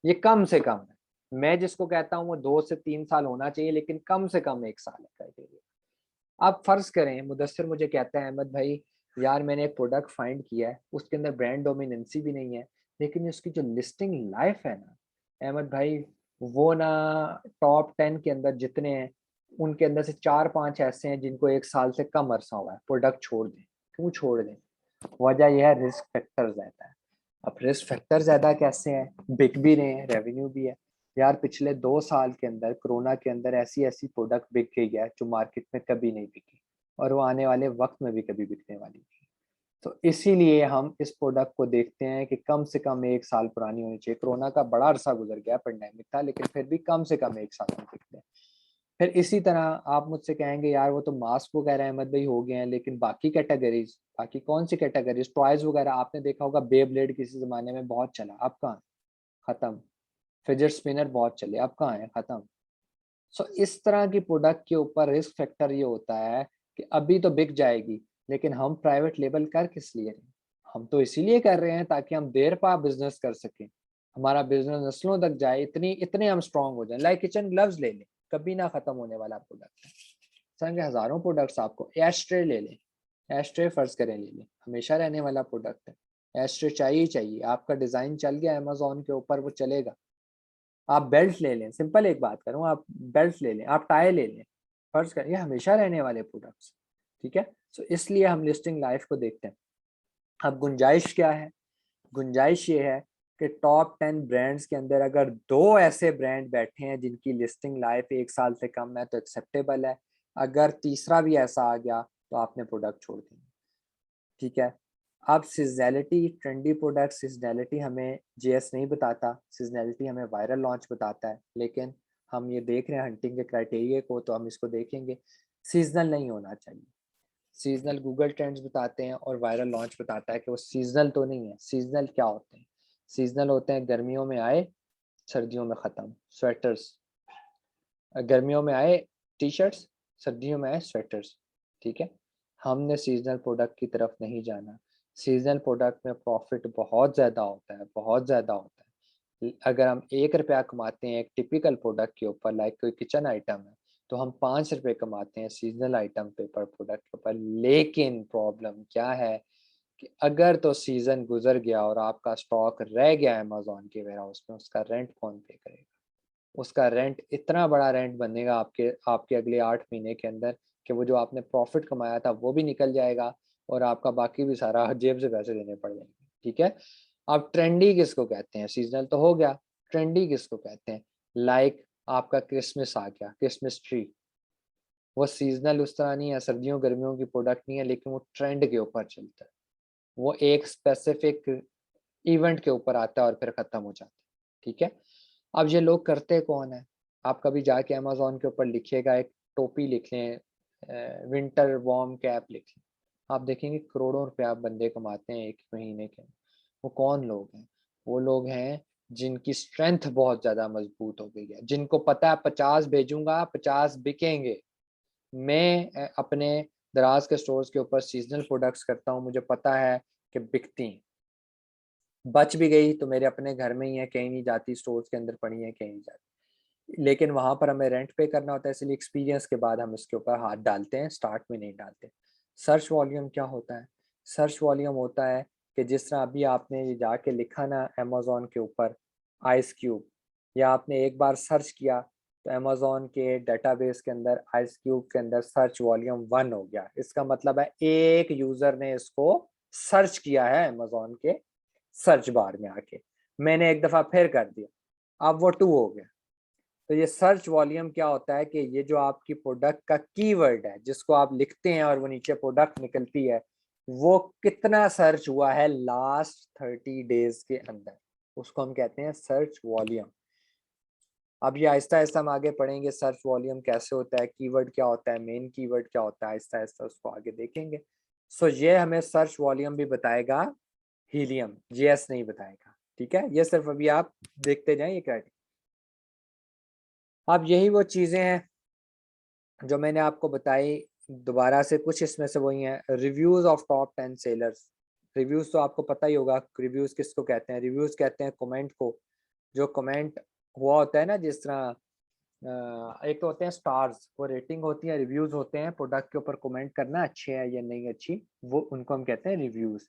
ये कम से कम है। मैं जिसको कहता हूँ वो 2 से 3 साल होना चाहिए, लेकिन कम से कम 1 साल है क्राइटेरिया। आप फर्ज करें मुदस्सिर मुझे कहता है अहमद भाई यार मैंने एक प्रोडक्ट फाइंड किया है, उसके अंदर ब्रांड डोमिनेंसी भी नहीं है, लेकिन उसकी जो लिस्टिंग लाइफ है ना अहमद भाई, वो ना टॉप 10 के अंदर जितने हैं उनके अंदर से 4-5 ऐसे हैं जिनको 1 साल से कम अरसा हुआ है, प्रोडक्ट छोड़ दें। क्यों छोड़ दें? वजह यह है रिस्क फैक्टर ज्यादा है। अब रिस्क फैक्टर ज्यादा कैसे है? बिक भी रहे हैं, रेवेन्यू भी है। यार पिछले 2 साल के अंदर कोरोना के अंदर ऐसी ऐसी प्रोडक्ट बिक गई है जो मार्केट में कभी नहीं बिकी, और वो आने वाले वक्त में भी कभी बिकने वाली नहीं। तो इसीलिए हम इस प्रोडक्ट को देखते हैं कि कम से कम 1 साल पुरानी होनी चाहिए। कोरोना का बड़ा अरसा गुजर गया, पेंडेमिक था, लेकिन फिर भी कम से कम 1 साल हम देखते हैं। फिर इसी तरह आप मुझसे कहेंगे यार वो तो मास्क वगैरह अहमद भाई हो गए हैं, लेकिन बाकी कैटेगरीज, बाकी कौन सी कैटेगरीज? टॉयज वगैरह आपने देखा होगा, बे ब्लेड किसी जमाने में बहुत चला, अब कहाँ, खत्म। फिजेट स्पिनर बहुत चले, अब कहाँ है, खत्म। सो इस तरह की प्रोडक्ट के ऊपर रिस्क फैक्टर ये होता है कि अभी तो बिक जाएगी, लेकिन हम प्राइवेट लेबल कर किस लिए रहे हैं? हम तो इसीलिए कर रहे हैं ताकि हम देर पा बिजनेस कर सकें, हमारा बिजनेस नस्लों तक जाए, इतने हम स्ट्रांग हो जाए। लाइक किचन ग्लव्स ले लें, कभी ना खत्म होने वाला प्रोडक्ट है। संग हजारों प्रोडक्ट्स, आपको एस्ट्रे ले लें, एस्ट्रे फर्ज करें ले लें, हमेशा रहने वाला प्रोडक्ट है। एस्ट्रे चाहिए ही चाहिए, आपका डिजाइन चल गया अमेजोन के ऊपर, वो चलेगा। आप बेल्ट ले लें, सिंपल एक बात करूं, आप बेल्ट ले लें, आप टाई ले लें, फर्ज करें, ये हमेशा रहने वाले प्रोडक्ट्स, ठीक है। सो इसलिए हम लिस्टिंग लाइफ को देखते हैं। अब गुंजाइश क्या है? गुंजाइश ये है कि टॉप 10 ब्रांड्स के अंदर अगर दो ऐसे ब्रांड बैठे हैं जिनकी लिस्टिंग लाइफ 1 साल से कम है तो एक्सेप्टेबल है। अगर तीसरा भी ऐसा आ गया तो आपने प्रोडक्ट छोड़ देंगे, ठीक है। अब सीजनैलिटी, ट्रेंडी प्रोडक्ट सीजनैलिटी हमें जीएस नहीं बताता, सीजनैलिटी हमें वायरल लॉन्च बताता है। लेकिन हम ये देख रहे हैं हंटिंग के क्राइटेरिया को, तो हम इसको देखेंगे, सीजनल नहीं होना चाहिए। सीजनल गूगल ट्रेंड्स बताते हैं और वायरल लॉन्च बताता है कि वो सीजनल तो नहीं है। सीजनल क्या होते हैं? सीजनल होते हैं गर्मियों में आए, सर्दियों में ख़त्म, स्वेटर्स। गर्मियों में आए टी शर्ट्स, सर्दियों में आए स्वेटर्स, ठीक है। हमने सीजनल प्रोडक्ट की तरफ नहीं जाना। सीजनल प्रोडक्ट में प्रॉफिट बहुत ज़्यादा होता है, बहुत ज़्यादा होता है। अगर हम 1 रुपया कमाते हैं एक टिपिकल प्रोडक्ट के ऊपर, लाइक कोई किचन आइटम है, तो हम 5 रुपये कमाते हैं सीजनल आइटम पे पर प्रोडक्ट के ऊपर। लेकिन प्रॉब्लम क्या है कि अगर तो सीजन गुजर गया और आपका स्टॉक रह गया अमेजोन के वेयर हाउस में, उसका रेंट कौन पे करेगा? उसका रेंट इतना बड़ा रेंट बनेगा आपके आपके अगले 8 महीने के अंदर कि वो जो आपने प्रॉफिट कमाया था वो भी निकल जाएगा और आपका बाकी भी सारा जेब से पैसे देने पड़ जाएंगे, ठीक है। अब ट्रेंडी किसको कहते हैं? सीजनल तो हो गया, ट्रेंडी किसको कहते हैं? लाइक आपका क्रिसमस आ गया, क्रिसमस ट्री, वो सीजनल उस तरह नहीं है, सर्दियों गर्मियों की प्रोडक्ट नहीं है, लेकिन वो ट्रेंड के ऊपर चलता है। वो एक स्पेसिफिक इवेंट के ऊपर आता है और फिर खत्म हो जाता है, ठीक है। अब ये लोग करते कौन है? आप कभी जाके अमेजोन के ऊपर लिखिएगा, एक टोपी लिख लें, विंटर वार्म कैप लिख लें, आप देखेंगे करोड़ों रुपए आप बंदे कमाते हैं 1 महीने के। वो कौन लोग हैं? वो लोग हैं जिनकी स्ट्रेंथ बहुत ज्यादा मजबूत हो गई है, जिनको पता है 50 भेजूंगा 50 बिकेंगे। मैं अपने दराज के स्टोर्स के ऊपर सीजनल प्रोडक्ट्स करता हूँ, मुझे पता है कि बिकती हैं। बच भी गई तो मेरे अपने घर में ही है, कहीं नहीं जाती, स्टोर्स के अंदर पड़ी है, कहीं नहीं जाती। लेकिन वहां पर हमें रेंट पे करना होता है, इसलिए एक्सपीरियंस के बाद हम इसके ऊपर हाथ डालते हैं, स्टार्ट में नहीं डालते। सर्च वॉल्यूम क्या होता है? सर्च वॉल्यूम होता है कि जिस तरह अभी आपने ये जाके लिखा ना अमेजोन के ऊपर आइस क्यूब, या आपने एक बार सर्च किया तो अमेजोन के डेटाबेस के अंदर आइस क्यूब के अंदर सर्च वॉल्यूम 1 हो गया। इसका मतलब है एक यूजर ने इसको सर्च किया है अमेजोन के सर्च बार में आके, मैंने एक दफा फिर कर दिया, अब वो 2 हो गया। तो ये सर्च वॉल्यूम क्या होता है कि ये जो आपकी प्रोडक्ट का कीवर्ड है जिसको आप लिखते हैं और वो नीचे प्रोडक्ट निकलती है, वो कितना सर्च हुआ है लास्ट 30 डेज के अंदर, उसको हम कहते हैं सर्च वॉल्यूम। अब ये आहिस्ता आहिस्ता हम आगे पढ़ेंगे सर्च वॉल्यूम कैसे होता है, कीवर्ड क्या होता है, मेन कीवर्ड क्या होता है, आहिस्ता आहिस्ता उसको आगे देखेंगे। सो ये हमें सर्च वॉल्यूम भी बताएगा, हीलियम जीएस नहीं बताएगा, ठीक है। ये सिर्फ अभी आप देखते जाएं ये क्राइटेरिया। अब यही वो चीज़ें हैं जो मैंने आपको बताई, दोबारा से कुछ इसमें से वही हैं। Reviews of top 10 sellers. Reviews तो आपको पता ही होगा, रिव्यूज़ किसको कहते हैं? रिव्यूज़ कहते हैं कमेंट को। जो कमेंट हुआ होता है ना, जिस तरह एक तो होते हैं स्टार्स, वो रेटिंग होती है, रिव्यूज़ होते हैं प्रोडक्ट के ऊपर कमेंट करना अच्छी है या नहीं अच्छी, वो उनको हम कहते हैं रिव्यूज़।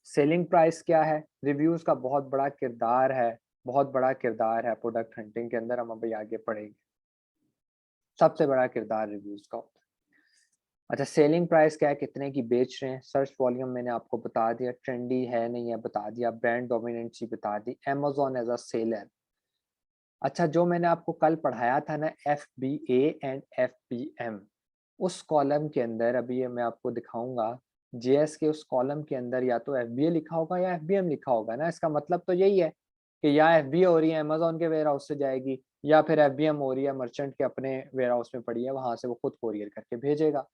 सेलिंग प्राइस क्या है? रिव्यूज़ का बहुत बड़ा किरदार है, बहुत बड़ा किरदार है प्रोडक्ट हंटिंग के अंदर, हम अभी आगे पढ़ेंगे। सबसे बड़ा किरदार रिव्यूज का होता है। अच्छा, सेलिंग प्राइस क्या है, कितने की बेच रहे हैं। सर्च वॉल्यूम मैंने आपको बता दिया, ट्रेंडी है नहीं है बता दिया, ब्रांड डोमिनेंसी बता दी, अमेजोन एज अ सेलर। अच्छा, जो मैंने आपको कल पढ़ाया था ना FBA एंड FBM, उस कॉलम के अंदर अभी ये मैं आपको दिखाऊंगा, जेएस के उस कॉलम के अंदर या तो FBA लिखा होगा या FBM लिखा होगा ना। इसका मतलब तो यही है कि या FBA हो रही है अमेजोन के वेयर हाउस से जाएगी, या फिर FBM हो रही है मर्चेंट के अपने वेयर हाउस में पड़ी है, वहां से वो खुद कोरियर करके भेजेगा।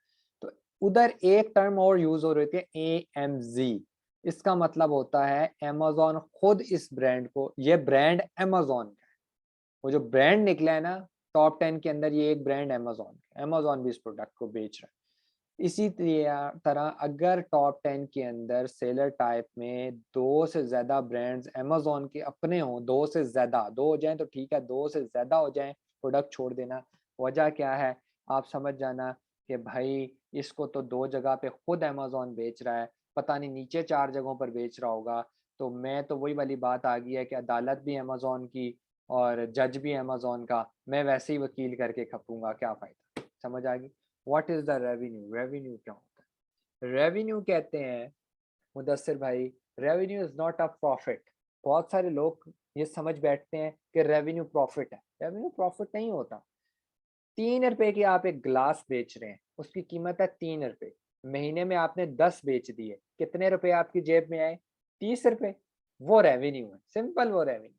तो उधर एक टर्म और यूज हो रही थी AMZ। इसका मतलब होता है अमेजोन खुद इस ब्रांड को, ये ब्रांड अमेजोन का है, वो जो ब्रांड निकला है ना टॉप 10 के अंदर, ये एक ब्रांड अमेजोन भी इस प्रोडक्ट को बेच रहा है। इसी तरह अगर टॉप 10 के अंदर सेलर टाइप में 2 से ज्यादा ब्रांड्स अमेजोन के अपने हों, 2 से ज्यादा, 2 हो जाएं तो ठीक है, 2 से ज्यादा हो जाएं, प्रोडक्ट छोड़ देना। वजह क्या है आप समझ जाना कि भाई इसको तो 2 जगह पे खुद अमेजोन बेच रहा है, पता नहीं नीचे 4 जगहों पर बेच रहा होगा। तो मैं तो वही वाली बात आ गई है कि अदालत भी अमेजोन की और जज भी अमेजोन का, मैं वैसे ही वकील करके खपूंगा, क्या फायदा। समझ आ गई। What is the revenue? Revenue क्या होता है? रेवेन्यू कहते हैं मुदस्सिर भाई, revenue is not a profit. बहुत सारे लोग ये समझ बैठते हैं कि रेवेन्यू प्रॉफिट है। रेवेन्यू प्रॉफिट नहीं होता। 3 रुपए की आप एक ग्लास बेच रहे हैं, उसकी कीमत है 3 रुपए, महीने में आपने 10 बेच दिए, कितने रुपए आपकी जेब में आए? 30 रुपए। वो रेवेन्यू है, सिंपल वो रेवेन्यू।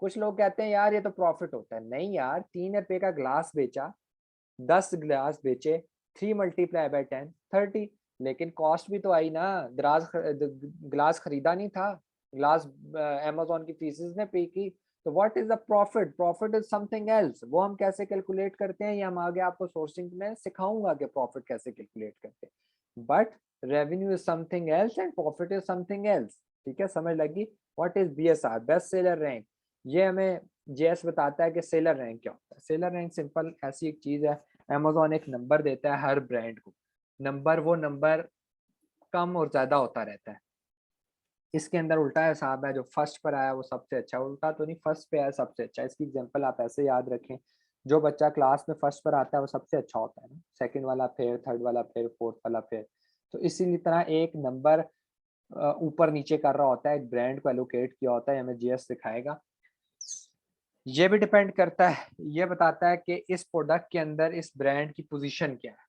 कुछ लोग कहते हैं यार ये तो प्रॉफिट होता है। नहीं यार, 3 रुपए का ग्लास बेचा, 10 ग्लास बेचे, 3 × 10 30, लेकिन कॉस्ट भी तो आई ना। ग्लास खरीदा नहीं था, ग्लास अमेजोन की फीसेस ने पे की। तो what is the profit? Profit is something else. वो हम कैसे कैलकुलेट करते हैं ये हम आगे आपको सोर्सिंग में सिखाऊंगा कि प्रॉफिट कैसे कैलकुलेट करते हैं। But revenue is something else and profit is something else. ठीक है, समझ लगी। What is BSR? Best seller rank. ये हमें जेएस बताता है कि सेलर रैंक क्या होता है। सेलर रैंक सिंपल ऐसी एक चीज है, अमेजोन एक नंबर देता है हर ब्रांड को। वो नंबर कम और ज्यादा होता रहता है। इसके अंदर उल्टा हिसाब है, जो फर्स्ट पर आया वो सबसे अच्छा, उल्टा तो नहीं, फर्स्ट पे आया सबसे अच्छा। इसकी एग्जांपल आप ऐसे याद रखें, जो बच्चा क्लास में फर्स्ट पर आता है वो सबसे अच्छा होता है ना, सेकंड वाला फिर, थर्ड वाला फिर, फोर्थ वाला फिर। तो इसी तरह एक नंबर ऊपर नीचे कर रहा होता है, एक ब्रांड को एलोकेट किया होता है, हमें जीएस दिखाएगा। ये भी डिपेंड करता है, ये बताता है कि इस प्रोडक्ट के अंदर इस ब्रांड की पोजीशन क्या है,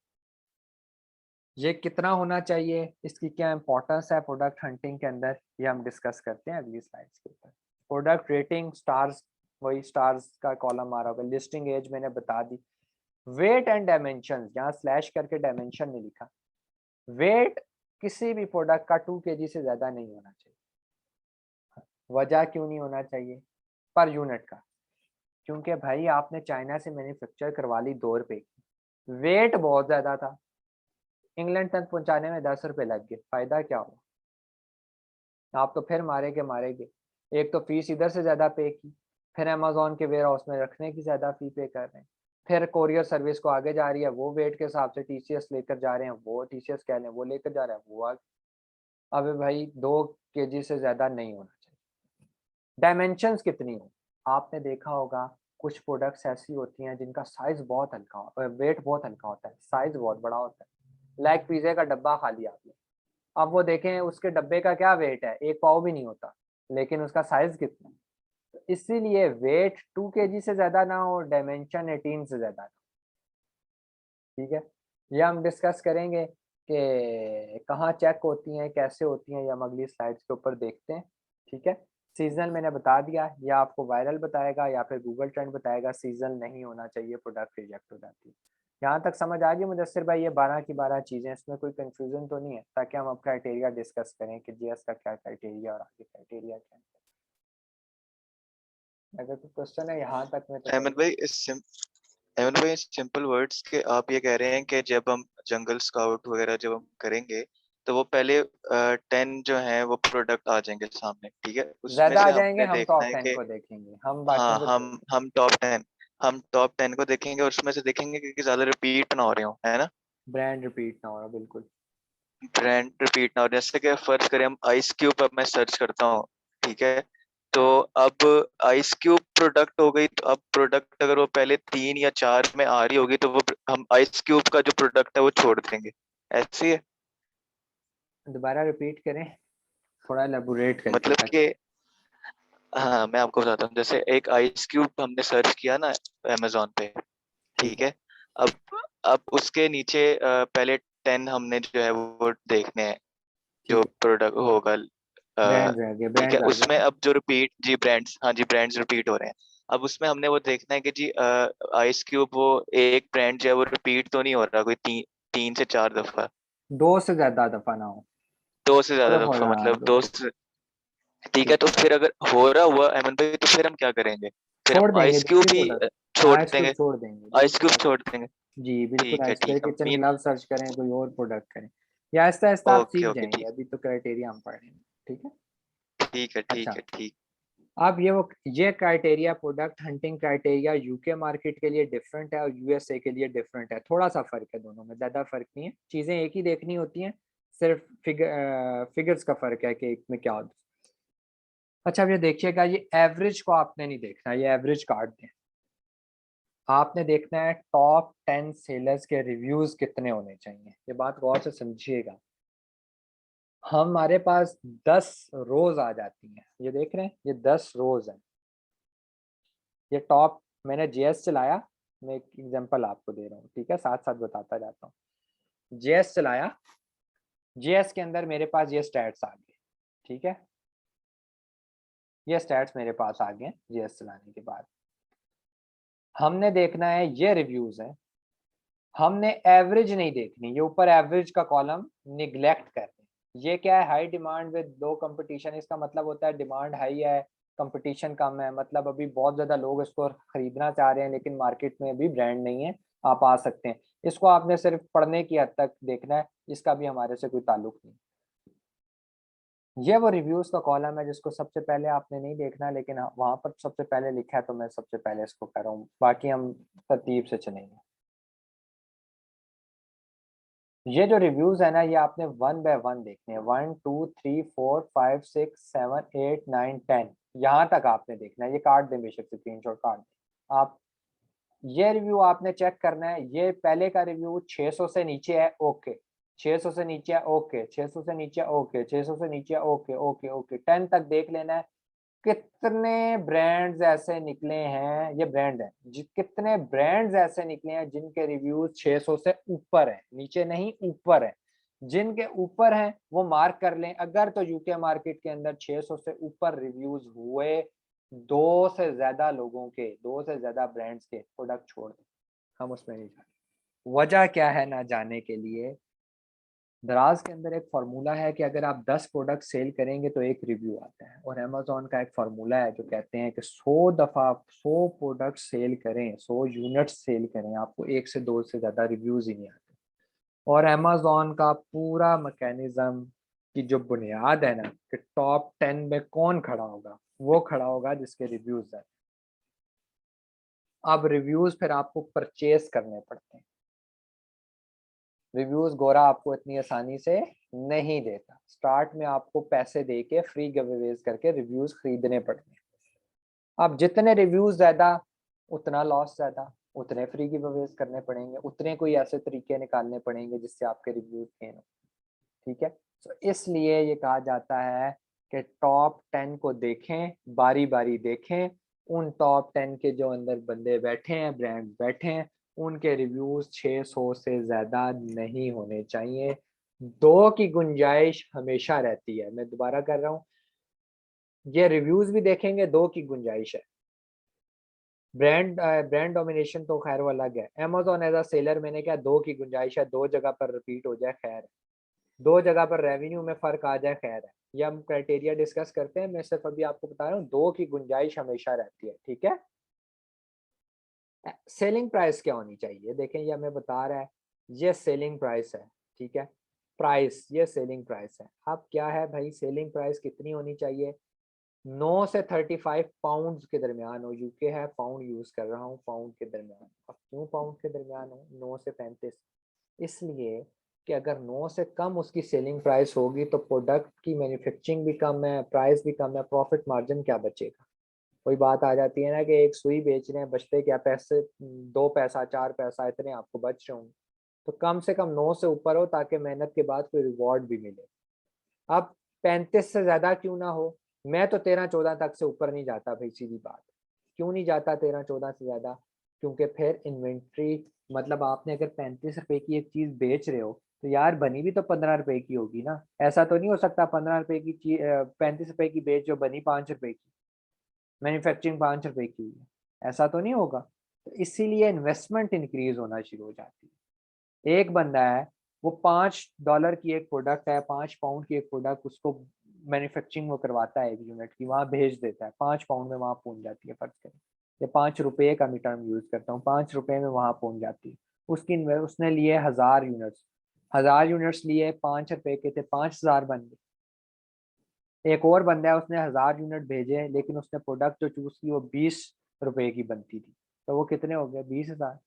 ये कितना होना चाहिए, इसकी क्या इंपॉर्टेंस है प्रोडक्ट हंटिंग के अंदर, ये हम डिस्कस करते हैं अगली स्लाइड्स के ऊपर। प्रोडक्ट रेटिंग स्टार्स, वही स्टार्स का कॉलम आ रहा होगा। लिस्टिंग एज मैंने बता दी। वेट एंड डायमेंशन, यहाँ स्लैश करके डायमेंशन नहीं लिखा। वेट किसी भी प्रोडक्ट का 2 kg से ज्यादा नहीं होना चाहिए। वजह क्यों नहीं होना चाहिए? पर यूनिट का, क्योंकि भाई आपने चाइना से मैन्युफैक्चर करवा ली 2 रुपए की, वेट बहुत ज्यादा था, इंग्लैंड तक पहुंचाने में 10 रुपए लग गए, फायदा क्या हुआ? आप तो फिर मारेगे। एक तो फीस इधर से ज्यादा पे की, फिर अमेजोन के वेयर हाउस में रखने की ज्यादा फी पे कर रहे हैं, फिर कोरियर सर्विस को आगे जा रही है, वो वेट के हिसाब से टीसीएस लेकर जा रहे हैं, वो टीसीएस कह रहे हैं वो लेकर जा रहे हैं, वो आगे। अब भाई 2 kg से ज्यादा नहीं होना चाहिए। डायमेंशंस कितनी हो? आपने देखा होगा कुछ प्रोडक्ट्स ऐसी होती हैं जिनका साइज बहुत हल्का, वेट बहुत हल्का होता है, साइज बहुत बड़ा होता है। लाइक पिज्जे का डब्बा खा लिया आपने, अब वो देखें उसके डब्बे का क्या वेट है, 1 पाव भी नहीं होता, लेकिन उसका साइज कितना है। तो इसीलिए वेट 2 kg से ज्यादा ना हो, डायमेंशन 18 से ज्यादा ना। ठीक है, ये हम डिस्कस करेंगे कि कहाँ चेक होती हैं, कैसे होती हैं, ये हम अगली स्लाइड्स के ऊपर देखते हैं। ठीक है, सीजनल मैंने बता दिया, या आपको वायरल बताएगा या फिर गूगल ट्रेंड बताएगा, सीजनल नहीं होना चाहिए, प्रोडक्ट रिजेक्ट हो जाती है। यहाँ तक समझ आ गई मुदस्सिर भाई? ये 12 की 12 चीजें, इसमें कोई कंफ्यूजन तो नहीं है, ताकि हम अब क्राइटेरिया डिस्कस करें कि जीएस का क्या क्राइटेरिया और आगे क्राइटेरिया क्या है। अगर कोई क्वेश्चन है यहाँ तक में तो अहमद भाई सिंपल वर्ड्स के आप ये कह रहे हैं कि जब हम जंगल स्काउट वगैरह जब हम करेंगे तो वो पहले 10 जो है वो प्रोडक्ट आ जाएंगे सामने, ठीक है, उसमें ज्यादा आ से जाएंगे, हमने हम देखना टॉप है 10 कि को देखेंगे, हम हाँ बाकियों को हम टॉप 10 को देखेंगे और उसमें से देखेंगे कि ज्यादा रिपीट ना हो रहे हो, है ना, ब्रांड रिपीट ना हो रहा, बिल्कुल। ब्रांड रिपीट ना हो। जैसे कि फर्ज करें हम आइस क्यूब, अब मैं सर्च करता हूँ, ठीक है, तो अब आइस क्यूब प्रोडक्ट हो गई, तो अब प्रोडक्ट अगर वो पहले 3 या 4 में आ रही होगी तो वो हम आइस क्यूब का जो प्रोडक्ट है वो छोड़ देंगे, ऐसी है। दोबारा रिपीट करें, थोड़ा एलेबोरेट करके मतलब कि हाँ मैं आपको बताता हूँ, जैसे एक आइस क्यूब हमने सर्च किया ना अमेजोन पे, ठीक ठीक है, है, अब उसके नीचे पहले 10 हमने जो है वो देखने हैं, जो ठीक है। प्रोडक्ट होगा, ब्रांड्स आ गए, ठीक है, ब्रांड्स आ गए उसमें ना। अब जो रिपीट जी ब्रांड्स, हाँ जी ब्रांड्स रिपीट हो रहे हैं। अब उसमें हमने वो देखना है कि जी आइस क्यूब वो एक ब्रांड जो है वो रिपीट तो नहीं हो रहा कोई 3 से 4 दफा, 2 से ज्यादा दफा ना हो, 2 से ज्यादा और हो दफा, रहा है मतलब दो। 2 से, ठीक है। ठीक तो है, फिर अगर हो रहा हुआ अहमद भाई तो फिर हम क्या करेंगे? फिर हम छोड़ देंगे आइस क्यूब दूसरी भी प्रोडक्ट। छोड़ आइस क्यूब देंगे, छोड़ देंगे, आइस बिल्कुल क्यूब छोड़ देंगे। जी बिल्कुल, ठीक है, आइसक्यूब ठीक है, किचन मीन ग्लव सर्च करें, कोई और प्रोडक्ट करें, या आहिस्ता आहिस्ता आप ओके, सीख ओके, जाएंगे, ठीक, अभी तो क्राइटेरिया हम पढ़ेंगे। ठीक है। ठीक है, ठीक अच्छा, है, ठीक। अब ये criteria, product hunting criteria UK market के लिए डिफरेंट है और यूएसए के लिए डिफरेंट है, थोड़ा सा फर्क है दोनों में, ज़्यादा फर्क नहीं है, चीज़ें एक ही देखनी होती हैं, सिर्फ फिगर्स का फर्क है कि एक में क्या होता है। अच्छा, अब ये देखिएगा, ये एवरेज को आपने नहीं देखना, ये एवरेज काट दें, आपने देखना है टॉप 10 सेलर्स के रिव्यूज कितने होने चाहिए। ये बात गौर से समझिएगा, हमारे पास 10 रोज आ जाती हैं, ये देख रहे हैं, ये 10 रोज हैं, ये टॉप, मैंने जेएस चलाया, मैं एक एग्जांपल आपको दे रहा हूँ, ठीक है, साथ साथ बताता जाता हूँ। जेएस चलाया, जेएस के अंदर मेरे पास ये स्टैट्स आ गए, ठीक है, ये स्टैट्स मेरे पास आ गए जेएस चलाने के बाद। हमने देखना है ये रिव्यूज है, हमने एवरेज नहीं देखनी, ये ऊपर एवरेज का कॉलम निगलेक्ट कर दें। ये क्या है, high demand with low competition, इसका मतलब होता है डिमांड हाई है, कंपटीशन कम है, मतलब अभी बहुत ज़्यादा लोग इसको खरीदना चाह रहे हैं लेकिन मार्केट में अभी ब्रांड नहीं है, आप आ सकते हैं। इसको आपने सिर्फ पढ़ने की हद तक देखना है, इसका भी हमारे से कोई ताल्लुक नहीं। ये वो रिव्यूज़ का कॉलम है जिसको सबसे पहले आपने नहीं देखना, लेकिन वहाँ पर सबसे पहले लिखा है तो मैं सबसे पहले इसको कर रहा हूँ, बाकी हम तरतीब से चलेंगे। ये जो रिव्यूज है ना, ये आपने 1 बाय 1 देखने हैं, 1 2 3 4 5 6 7 8 9 10, यहाँ तक आपने देखना है। ये काट दें, बेशक से स्क्रीनशॉट काट दें आप। ये रिव्यू आपने चेक करना है, ये पहले का रिव्यू 600 से नीचे है, ओके, 600 से नीचे है, ओके, 600 से नीचे, ओके, 600 से नीचे, ओके ओके ओके, 10 तक देख लेना है। कितने ब्रांड्स ऐसे निकले हैं, ये ब्रांड है जी, कितने ब्रांड्स ऐसे निकले हैं जिनके रिव्यूज 600 से ऊपर है, नीचे नहीं ऊपर है, जिनके ऊपर हैं वो मार्क कर लें। अगर तो यूके मार्केट के अंदर 600 से ऊपर रिव्यूज हुए, 2 से ज्यादा ब्रांड्स के प्रोडक्ट छोड़ दें, हम उसमें नहीं जाते। वजह क्या है ना जाने के लिए, दराज के अंदर एक फार्मूला है कि अगर आप 10 प्रोडक्ट सेल करेंगे तो एक रिव्यू आता है, और अमेजोन का एक फार्मूला है जो कहते हैं कि 100 दफ़ा आप 100 प्रोडक्ट सेल करें, 100 यूनिट सेल करें, आपको 1 से 2 से ज़्यादा रिव्यूज़ ही नहीं आते। और अमेजोन का पूरा मैकेनिज्म की जो बुनियाद है ना, कि टॉप 10 में कौन खड़ा होगा, वो खड़ा होगा जिसके रिव्यूज़ है। अब रिव्यूज़ फिर आपको परचेज करने पड़ते हैं, रिव्यूज गोरा आपको इतनी आसानी से नहीं देता, स्टार्ट में आपको पैसे दे के फ्री गिवअवेज करके रिव्यूज खरीदने पड़ते हैं। अब जितने रिव्यूज ज्यादा उतना लॉस ज्यादा, उतने फ्री गिवअवेज करने पड़ेंगे, उतने कोई ऐसे तरीके निकालने पड़ेंगे जिससे आपके रिव्यूज गेन हो। ठीक है, तो इसलिए ये कहा जाता है कि टॉप 10 को देखें, बारी बारी देखें, उन टॉप 10 के जो अंदर बंदे बैठे हैं, ब्रांड बैठे हैं, उनके रिव्यूज 600 से ज्यादा नहीं होने चाहिए। 2 की गुंजाइश हमेशा रहती है, मैं दोबारा कर रहा हूँ, ये रिव्यूज भी देखेंगे, 2 की गुंजाइश है। ब्रांड डोमिनेशन तो खैर वो अलग है, अमेजोन एज अ सेलर मैंने क्या, 2 की गुंजाइश है, 2 जगह पर रिपीट हो जाए खैर है, 2 जगह पर रेवेन्यू में फर्क आ जाए खैर है, ये हम क्राइटेरिया डिस्कस करते हैं, मैं सिर्फ अभी आपको बता रहा हूँ 2 की गुंजाइश हमेशा रहती है। ठीक है, सेलिंग प्राइस क्या होनी चाहिए, देखें ये हमें बता रहा है, ये सेलिंग प्राइस है, ठीक है, प्राइस, ये सेलिंग प्राइस है। अब क्या है भाई, सेलिंग प्राइस कितनी होनी चाहिए, 9 से 35 पाउंड के दरमियान हो, यूके है, पाउंड यूज कर रहा हूँ, पाउंड के दरमियान। अब क्यों पाउंड के दरमियान हो, 9 से 35, इसलिए कि अगर 9 से कम उसकी सेलिंग प्राइस होगी तो प्रोडक्ट की मैन्युफैक्चरिंग भी कम है, प्राइस भी कम है, प्रॉफिट मार्जिन क्या बचेगा। कोई बात आ जाती है ना कि एक सुई बेच रहे हैं, बचते क्या पैसे, 2 पैसा 4 पैसा इतने आपको बच रहे होंगे, तो कम से कम 9 से ऊपर हो ताकि मेहनत के बाद कोई रिवॉर्ड भी मिले। अब 35 से ज्यादा क्यों ना हो, मैं तो 13-14 तक से ऊपर नहीं जाता भाई, सीधी बात। क्यों नहीं जाता 13-14 से ज्यादा, क्योंकि फिर इन्वेंट्री, मतलब आपने अगर 35 रुपए की एक चीज बेच रहे हो तो यार बनी भी तो 15 रुपए की होगी ना, ऐसा तो नहीं हो सकता 15 रुपए की चीज 35 रुपए की बेच जो बनी 5 रुपए की, मैन्युफैक्चरिंग 5 रुपए की हुई है, ऐसा तो नहीं होगा। तो इसीलिए इन्वेस्टमेंट इंक्रीज होना शुरू हो जाती है। एक बंदा है, वो $5 की एक प्रोडक्ट है, 5 पाउंड की एक प्रोडक्ट, उसको मैन्युफैक्चरिंग वो करवाता है एक यूनिट की, वहां भेज देता है, 5 पाउंड में वहां पहुंच जाती है, फर्ज करें ये 5 रुपये का मैं टर्म यूज करता हूँ, 5 रुपये में वहां पहुंच जाती है। उसने लिए 1000 यूनिट्स, 1000 यूनिट्स लिए, 5 रुपए के थे, 5000 बन गए। एक और बंदा है, उसने 1000 यूनिट भेजे, लेकिन उसने प्रोडक्ट जो चूज की वो 20 रुपए की बनती थी, तो वो कितने हो गए, 20,000।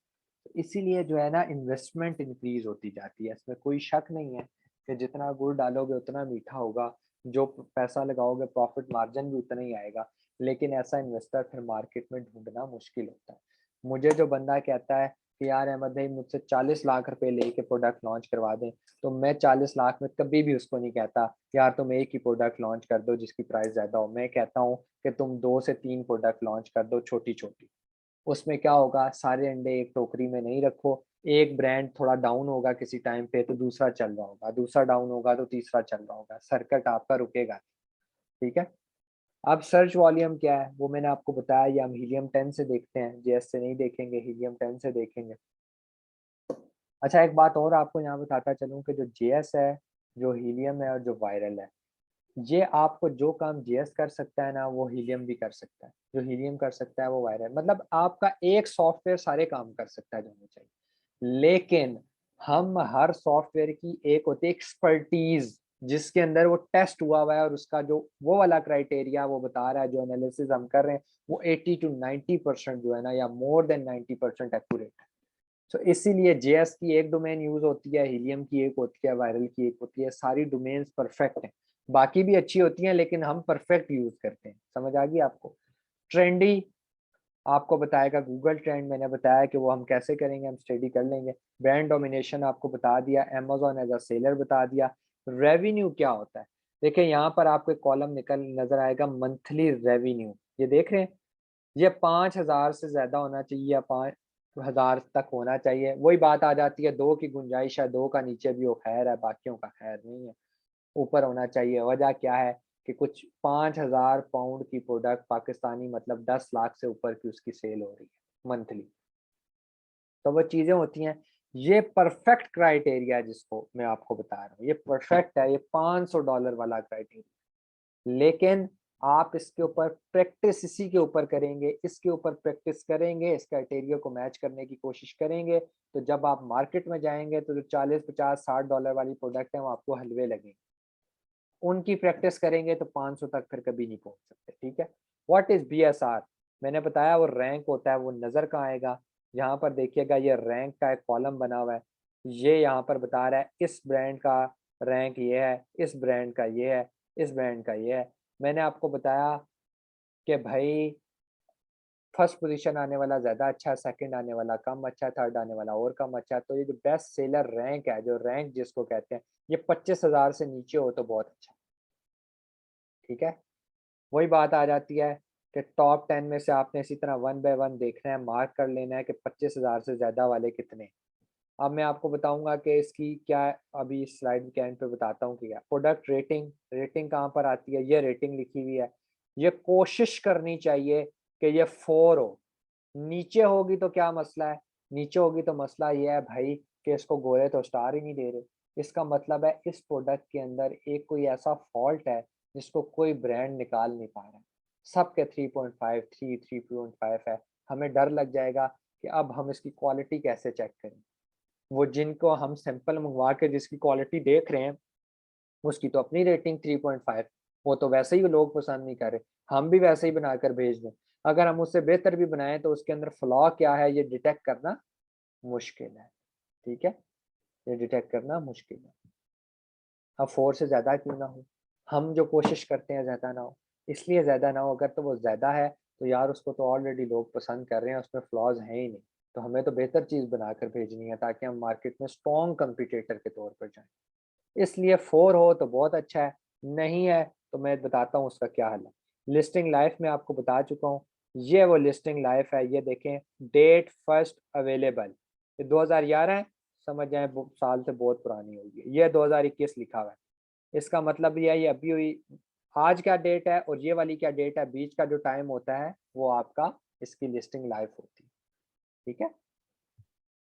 इसीलिए जो है ना, इन्वेस्टमेंट इंक्रीज होती जाती है, इसमें कोई शक नहीं है कि जितना गुड़ डालोगे उतना मीठा होगा, जो पैसा लगाओगे प्रॉफिट मार्जिन भी उतना ही आएगा। लेकिन ऐसा इन्वेस्टर फिर मार्केट में ढूंढना मुश्किल होता है। मुझे जो बंदा कहता है कि यार अहमद भाई मुझसे 40 लाख रुपए लेके प्रोडक्ट लॉन्च करवा दें, तो मैं 40 लाख में कभी भी उसको नहीं कहता यार तुम एक ही प्रोडक्ट लॉन्च कर दो जिसकी प्राइस ज्यादा हो। मैं कहता हूँ कि तुम 2 से 3 प्रोडक्ट लॉन्च कर दो छोटी छोटी। उसमें क्या होगा, सारे अंडे एक टोकरी में नहीं रखो। एक ब्रांड थोड़ा डाउन होगा किसी टाइम पे तो दूसरा चल रहा होगा, दूसरा डाउन होगा तो तीसरा चल रहा होगा, सर्किट आपका रुकेगा। ठीक है। अब सर्च वॉल्यूम क्या है वो मैंने आपको बताया, ये हम हीलियम 10 से देखते हैं, जेएस से नहीं देखेंगे, हीलियम 10 से देखेंगे। अच्छा एक बात और आपको यहाँ बताता चलूँ कि जो जेएस है, जो हीलियम है और जो वायरल है, ये आपको जो काम जेएस कर सकता है ना, वो हीलियम भी कर सकता है। जो हीलियम कर सकता है वो वायरल, मतलब आपका एक सॉफ्टवेयर सारे काम कर सकता है जो होना चाहिए। लेकिन हम हर सॉफ्टवेयर की एक होती है एक्सपर्टीज, जिसके अंदर वो टेस्ट हुआ है और उसका जो वो वाला क्राइटेरिया वो बता रहा है, जो एनालिसिस हम कर रहे हैं वो 80 to 90% जो है ना, या मोर देन 90% एक्यूरेट है। तो इसीलिए जेएस की एक डोमेन यूज होती है, हीलियम की एक होती है, वायरल की एक होती है, सारी डोमेन्स परफेक्ट हैं। बाकी भी अच्छी होती हैं लेकिन हम परफेक्ट यूज करते हैं। समझ आ गई आपको। ट्रेंडी आपको बताएगा गूगल ट्रेंड, मैंने बताया कि वो हम कैसे करेंगे, हम स्टडी कर लेंगे। ब्रांड डोमिनेशन आपको बता दिया, अमेजोन एज अ सेलर बता दिया। रेवेन्यू क्या होता है, देखिए यहाँ पर आपको एक कॉलम निकल नजर आएगा, मंथली रेवेन्यू। ये देख रहे हैं, ये 5,000 से ज्यादा होना चाहिए या 5,000 तक होना चाहिए। वही बात आ जाती है, 2 की गुंजाइश है, 2 का नीचे भी वो खैर है, बाकियों का खैर नहीं है, ऊपर होना चाहिए। वजह क्या है कि कुछ 5,000 पाउंड की प्रोडक्ट पाकिस्तानी मतलब 10 लाख से ऊपर की उसकी सेल हो रही है मंथली। तो वो चीजें होती हैं। ये परफेक्ट क्राइटेरिया जिसको मैं आपको बता रहा हूँ, ये परफेक्ट है, ये $500 वाला क्राइटेरिया। लेकिन आप इसके ऊपर प्रैक्टिस इसी के ऊपर करेंगे, इसके ऊपर प्रैक्टिस करेंगे, इस क्राइटेरिया को मैच करने की कोशिश करेंगे, तो जब आप मार्केट में जाएंगे तो जो 40, 50, 60 डॉलर वाली प्रोडक्ट है वो आपको हलवे लगेंगे। उनकी प्रैक्टिस करेंगे तो 500 तक फिर कभी नहीं पहुंच सकते। ठीक है। व्हाट इज बीएसआर, मैंने बताया वो रैंक होता है। वो नजर कहाँ आएगा, यहाँ पर देखिएगा, ये रैंक का एक कॉलम बना हुआ है। ये यहाँ पर बता रहा है इस ब्रांड का रैंक ये है, इस ब्रांड का ये है, इस ब्रांड का ये है। मैंने आपको बताया कि भाई फर्स्ट पोजीशन आने वाला ज्यादा अच्छा, सेकंड आने वाला कम अच्छा, थर्ड आने वाला और कम अच्छा। तो ये जो बेस्ट सेलर रैंक है, जो रैंक जिसको कहते हैं, ये 25,000 से नीचे हो तो बहुत अच्छा। ठीक है। वही बात आ जाती है कि टॉप 10 में से आपने इसी तरह 1 बाय 1 देखना है, मार्क कर लेना है कि 25,000 से ज्यादा वाले कितने। अब मैं आपको बताऊंगा कि इसकी क्या, अभी इस स्लाइड के एंड पे बताता हूँ कि क्या प्रोडक्ट रेटिंग। रेटिंग कहाँ पर आती है, ये रेटिंग लिखी हुई है। ये कोशिश करनी चाहिए कि ये 4 हो। नीचे होगी तो क्या मसला है, नीचे होगी तो मसला ये है भाई कि इसको गोरे तो स्टार ही नहीं दे रहे। इसका मतलब है इस प्रोडक्ट के अंदर एक कोई ऐसा फॉल्ट है जिसको कोई ब्रांड निकाल नहीं पा रहा है। सबके 3.5 3.5 है। हमें डर लग जाएगा कि अब हम इसकी क्वालिटी कैसे चेक करें। वो जिनको हम सैंपल मंगवा के जिसकी क्वालिटी देख रहे हैं, उसकी तो अपनी रेटिंग 3.5, वो तो वैसे ही लोग पसंद नहीं कर रहे। हम भी वैसे ही बनाकर भेज दें, अगर हम उससे बेहतर भी बनाएं तो उसके अंदर फ्लॉ क्या है ये डिटेक्ट करना मुश्किल है। ठीक है, ये डिटेक्ट करना मुश्किल है। अब 4 से ज्यादा क्यों ना हो, हम जो कोशिश करते हैं ज्यादा ना हो, इसलिए ज्यादा ना हो। अगर तो वो ज्यादा है तो यार उसको तो ऑलरेडी लोग पसंद कर रहे हैं, उसमें फ्लॉज हैं ही नहीं। तो हमें तो बेहतर चीज बनाकर भेजनी है ताकि हम मार्केट में स्ट्रॉन्ग कंपटीटर के तौर पर जाएं। इसलिए 4 हो तो बहुत अच्छा है, नहीं है तो मैं बताता हूँ उसका क्या हल है। लिस्टिंग लाइफ में आपको बता चुका हूँ, ये वो लिस्टिंग लाइफ है। ये देखें, डेट फर्स्ट अवेलेबल, ये 2011 है, समझ जाए साल से बहुत पुरानी होगी। ये 2021 लिखा हुआ है, इसका मतलब ये है ये अभी हुई। आज क्या डेट है और ये वाली क्या डेट है, बीच का जो टाइम होता है वो आपका इसकी लिस्टिंग लाइफ होती है। ठीक है,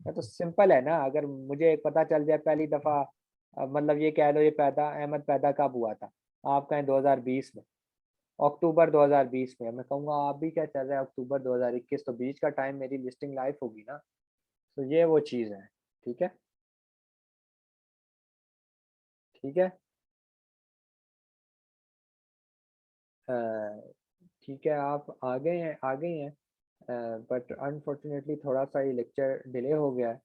ये तो सिंपल है ना। अगर मुझे पता चल जाए पहली दफा, मतलब ये कह लो ये पैदा अहमद पैदा कब हुआ था, आप कहें 2020 में, अक्टूबर 2020 में। मैं कहूँगा आप भी क्या चल रहा है अक्टूबर 2021, तो बीच का टाइम मेरी लिस्टिंग लाइफ होगी ना। तो ये वो चीज़ है। ठीक है, ठीक है। अ, ठीक है, आप आ गए हैं, बट अनफॉर्चुनेटली थोड़ा सा ये लेक्चर डिले हो गया है।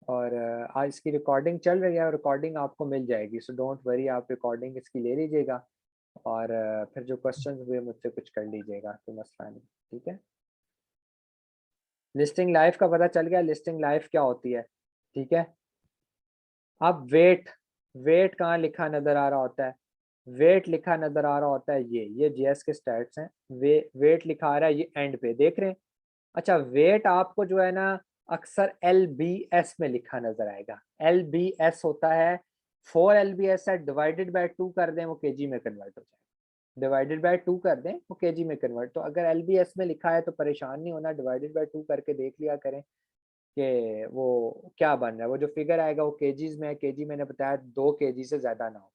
और आज इसकी रिकॉर्डिंग चल रही है और रिकॉर्डिंग आपको मिल जाएगी, सो डोंट वरी, आप रिकॉर्डिंग इसकी ले लीजिएगा। और फिर जो क्वेश्चंस हुए मुझसे कुछ कर लीजिएगा, कोई मसला नहीं। ठीक है, लिस्टिंग लाइफ का पता चल गया, लिस्टिंग लाइफ क्या होती है। ठीक है, अब वेट, वेट कहाँ लिखा नजर आ रहा होता है, वेट लिखा नजर आ रहा होता है ये जीएस के स्टैट्स हैं। वेट लिखा आ रहा है ये एंड पे, देख रहे हैं। अच्छा, वेट आपको जो है ना अक्सर एल बी एस में लिखा नजर आएगा। एल बी एस होता है 4 LBS है, डिवाइडेड बाय 2 कर दें वो केजी में कन्वर्ट हो जाएगा। डिवाइडेड बाय 2 कर दें वो केजी में कन्वर्ट। तो अगर एल बी एस में लिखा है तो परेशान नहीं होना, डिवाइडेड बाय 2 करके देख लिया करें कि वो क्या बन रहा है। वो जो फिगर आएगा वो केजीज में है, केजी मैंने बताया 2 केजी से ज़्यादा ना हो।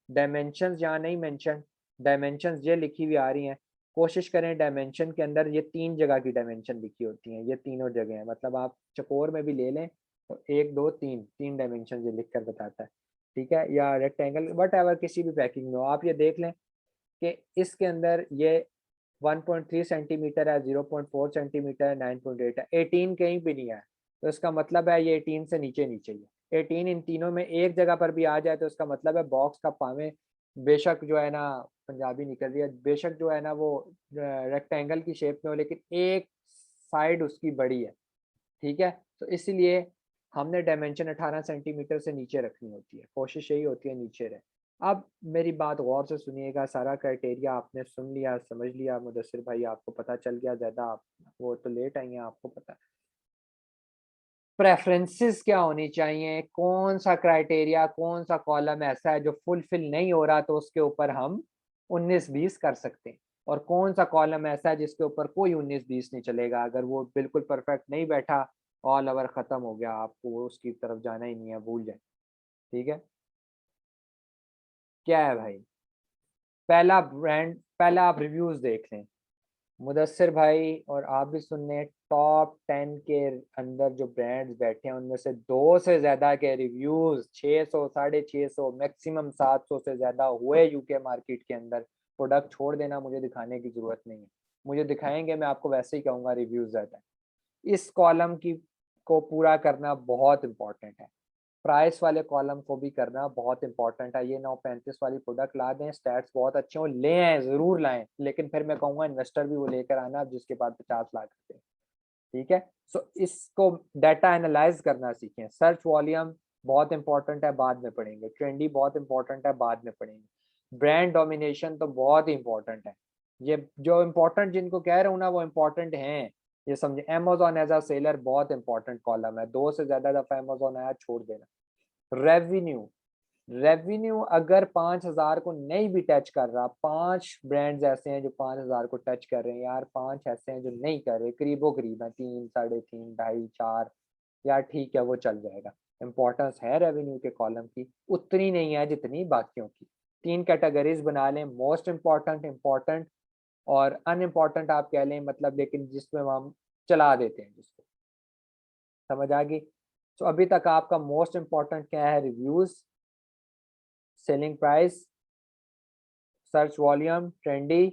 डायमेंशंस यहाँ नहीं मेंशन, डायमेंशंस ये लिखी हुई आ रही हैं। कोशिश करें डायमेंशन के अंदर ये 3 जगह की डायमेंशन लिखी होती हैं, ये तीनों जगह हैं। मतलब आप चकोर में भी ले लें तो 1 2 3 3 डायमेंशन ये लिख कर बताता है। ठीक है, या रेक्टेंगल वट एवर किसी भी पैकिंग में हो, आप ये देख लें कि इसके अंदर ये 1.3 सेंटीमीटर है, 0.4 सेंटीमीटर है, 9.8 है, 18 कहीं भी नहीं है। तो इसका मतलब है ये 18 से नीचे नीचे ही है। 18 इन तीनों में एक जगह पर भी आ जाए तो इसका मतलब है बॉक्स का पावे बेशक जो है ना, पंजाबी निकल रही है, बेशक जो है ना वो रेक्टेंगल की शेप में हो, लेकिन एक साइड उसकी बड़ी है। ठीक है, तो इसलिए हमने डायमेंशन 18 सेंटीमीटर से नीचे रखनी होती है, कोशिश यही होती है नीचे रहे। अब मेरी बात गौर से सुनिएगा, सारा क्राइटेरिया आपने सुन लिया, समझ लिया मुदस्सिर भाई, आपको पता चल गया। ज़्यादा आप वो तो लेट आई हैं, आपको पता। प्रेफरेंसेस क्या होनी चाहिए, कौन सा क्राइटेरिया, कौन सा कॉलम ऐसा है जो फुलफिल नहीं हो रहा तो उसके ऊपर हम 19-20 कर सकते हैं, और कौन सा कॉलम ऐसा है जिसके ऊपर कोई 19-20 नहीं चलेगा। अगर वो बिल्कुल परफेक्ट नहीं बैठा, ऑल ओवर खत्म हो गया, आपको वो उसकी तरफ जाना ही नहीं है, भूल जाए। ठीक है, क्या है भाई, पहला ब्रांड, पहला आप रिव्यूज देख लें मुदस्सिर भाई, और आप भी सुनने, टॉप 10 के अंदर जो ब्रांड्स बैठे हैं उनमें से 2 से ज्यादा के रिव्यूज 600 650 मैक्सिमम 700 से ज्यादा हुए यूके मार्केट के अंदर। प्रोडक्ट छोड़ देना, मुझे दिखाने की जरूरत नहीं है, मुझे दिखाएंगे मैं आपको वैसे ही कहूंगा रिव्यूज ज्यादा है। इस कॉलम की को पूरा करना बहुत इंपॉर्टेंट है, प्राइस वाले कॉलम को भी करना बहुत इंपॉर्टेंट है। ये 935 वाली प्रोडक्ट ला दें, स्टैट्स बहुत अच्छे हो, ले आए, जरूर लाएं, लेकिन फिर मैं कहूंगा इन्वेस्टर भी वो लेकर आना जिसके पास 50 लाख रुपए। ठीक है, सो इसको डाटा एनालाइज करना सीखें। सर्च वॉल्यूम बहुत इंपॉर्टेंट है, बाद में पढ़ेंगे। ट्रेंडी बहुत इंपॉर्टेंट है, बाद में पढ़ेंगे। ब्रांड डोमिनेशन तो बहुत ही इंपॉर्टेंट है। ये जो इंपॉर्टेंट जिनको कह रहा हूँ ना वो इंपॉर्टेंट हैं, ये समझे। अमेजोन एज अ सेलर बहुत इंपॉर्टेंट कॉलम है, 2 से ज्यादा दफा अमेजोन आया छोड़ देना। रेवेन्यू, रेवेन्यू अगर 5,000 को नहीं भी टच कर रहा, 5 ब्रांड्स ऐसे हैं जो 5,000 को टच कर रहे हैं यार, 5 ऐसे हैं जो नहीं कर रहे, करीबो करीब है, 3 3.5 2.5 4, यार ठीक है वो चल जाएगा। इंपॉर्टेंस है रेवेन्यू के कॉलम की, उतनी नहीं है जितनी बाकियों की। 3 कैटेगरीज बना लें, मोस्ट इम्पॉर्टेंट, इम्पॉर्टेंट और अनइम्पॉर्टेंट आप कह लें, मतलब लेकिन जिसमें हम चला देते हैं जिसको, समझ आ गई। तो अभी तक आपका मोस्ट इम्पॉर्टेंट क्या है, reviews, selling price, search volume, trendy,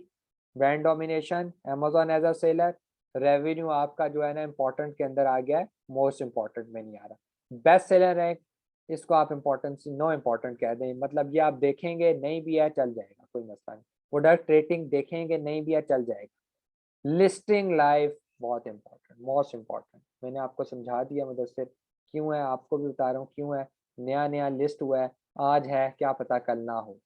brand domination, Amazon as a seller, revenue आपका जो है ना इंपॉर्टेंट के अंदर आ गया है, मोस्ट इंपॉर्टेंट में नहीं आ रहा। बेस्ट सेलर रैंक, इसको आप इंपॉर्टेंस नो इंपॉर्टेंट कह दें, मतलब ये आप देखेंगे नहीं भी है चल जाएगा, कोई मसला नहीं। प्रोडक्ट रेटिंग देखेंगे नहीं भी है चल जाएगा। लिस्टिंग लाइफ बहुत इंपॉर्टेंट, मोस्ट इंपॉर्टेंट, मैंने आपको समझा दिया मुदस्सिर, क्यों है आपको भी बता रहा हूँ क्यों है। नया नया लिस्ट हुआ है, आज है क्या पता कल ना हो,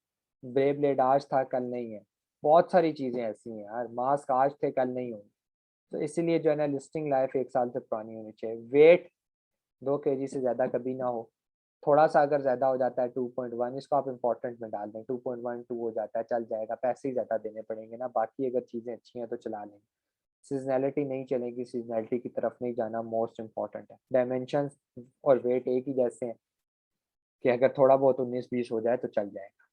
बेब्लेड आज था कल नहीं है, बहुत सारी चीजें ऐसी हैं यार, मास्क आज थे कल नहीं होंगे। तो इसीलिए जो है ना लिस्टिंग लाइफ 1 साल से पुरानी होनी चाहिए। वेट 2 केजी से ज्यादा कभी ना हो, थोड़ा सा अगर ज्यादा हो जाता है 2.1, इसको आप इंपॉर्टेंट में डाल दें, 2.1 2 हो जाता है चल जाएगा, पैसे ही ज्यादा देने पड़ेंगे ना, बाकी अगर चीजें अच्छी हैं तो चला लेंगे। सीजनैलिटी नहीं चलेगी, सीजनैलिटी की तरफ नहीं जाना, मोस्ट इंपॉर्टेंट है। डायमेंशन और वेट एक ही जैसे हैं कि अगर थोड़ा बहुत 19-20 हो जाए तो चल जाएगा।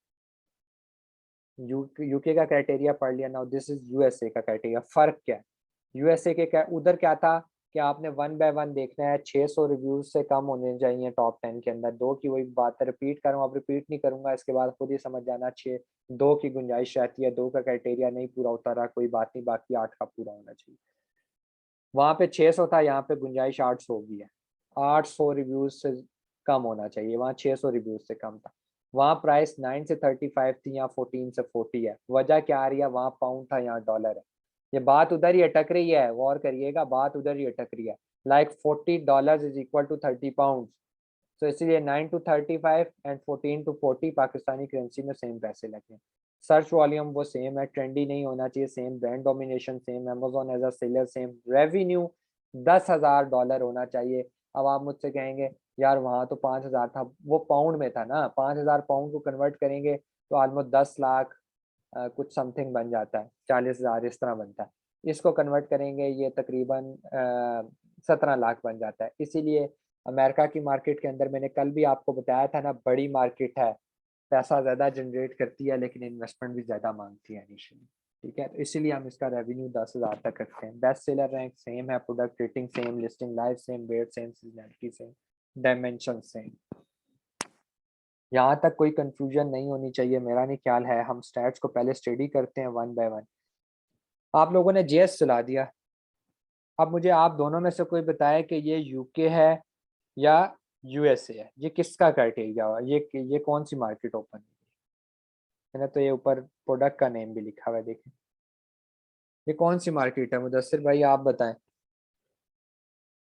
यूके का क्राइटेरिया पढ़ लिया, नाउ दिस इज यूएसए का क्राइटेरिया। फर्क क्या है, यूएसए के क्या, उधर क्या था कि आपने 1 बाय 1 देखना है, 600 रिव्यूज से कम होने चाहिए टॉप 10 के अंदर। 2 की वही बात है, रिपीट कर रहा हूँ, अब रिपीट नहीं करूंगा, इसके बाद खुद ही समझ जाना। 2 की गुंजाइश रहती है, 2 का क्राइटेरिया नहीं पूरा होता रहा कोई बात नहीं, बाकी 8 का पूरा होना चाहिए। वहां पे 600 था, यहाँ पे गुंजाइश 800 होगी है। 800 रिव्यूज से कम होना चाहिए, वहाँ 600 रिव्यूज से कम था। वहाँ प्राइस 9 से 35 थी, यहाँ 14 से 40 है। वजह क्या आ रही है, वहाँ पाउंड था, यहाँ डॉलर है। ये बात उधर ही अटक रही है, गौर करिएगा, बात उधर ही अटक रही है। Like $40 is equal to 30 pound. तो इसीलिए 9 to 35 and 14 to 40 Pakistani currency में सेम पैसे लगे। सर्च वॉल्यूम वो सेम है, ट्रेंडी नहीं होना चाहिए, same brand domination same, Amazon as a seller same, revenue $10,000 होना चाहिए। अब आप मुझसे कहेंगे यार वहाँ तो 5,000 था, वो पाउंड में था ना, 5,000 पाउंड को कन्वर्ट करेंगे तो ऑलमोस्ट 10 लाख कुछ समथिंग बन जाता है, 40,000 इस तरह बनता है। इसको कन्वर्ट करेंगे ये तकरीबन 17 लाख बन जाता है। इसीलिए अमेरिका की मार्केट के अंदर मैंने कल भी आपको बताया था ना, बड़ी मार्केट है, पैसा ज़्यादा जनरेट करती है लेकिन इन्वेस्टमेंट भी ज़्यादा मांगती है इनिशियली। ठीक है, तो इसीलिए हम इसका रेवेन्यू 10,000 तक रखते हैं। बेस्ट सेलर रैंक सेम है, product rating same, listing live same, weight same, seasonality same, dimension same. यहाँ तक कोई कंफ्यूजन नहीं होनी चाहिए, मेरा नहीं ख्याल है। हम स्टैट्स को पहले स्टडी करते हैं 1 बाय 1। आप लोगों ने जेएस चला दिया, अब मुझे आप दोनों में से कोई बताए कि ये यूके है या यूएसए है, ये किसका क्राइटेरिया हुआ, ये कौन सी मार्केट ओपन है ना। तो ये ऊपर प्रोडक्ट का नेम भी लिखा हुआ है, देखें ये कौन सी मार्केट है। मुदस्सिर भाई आप बताएं,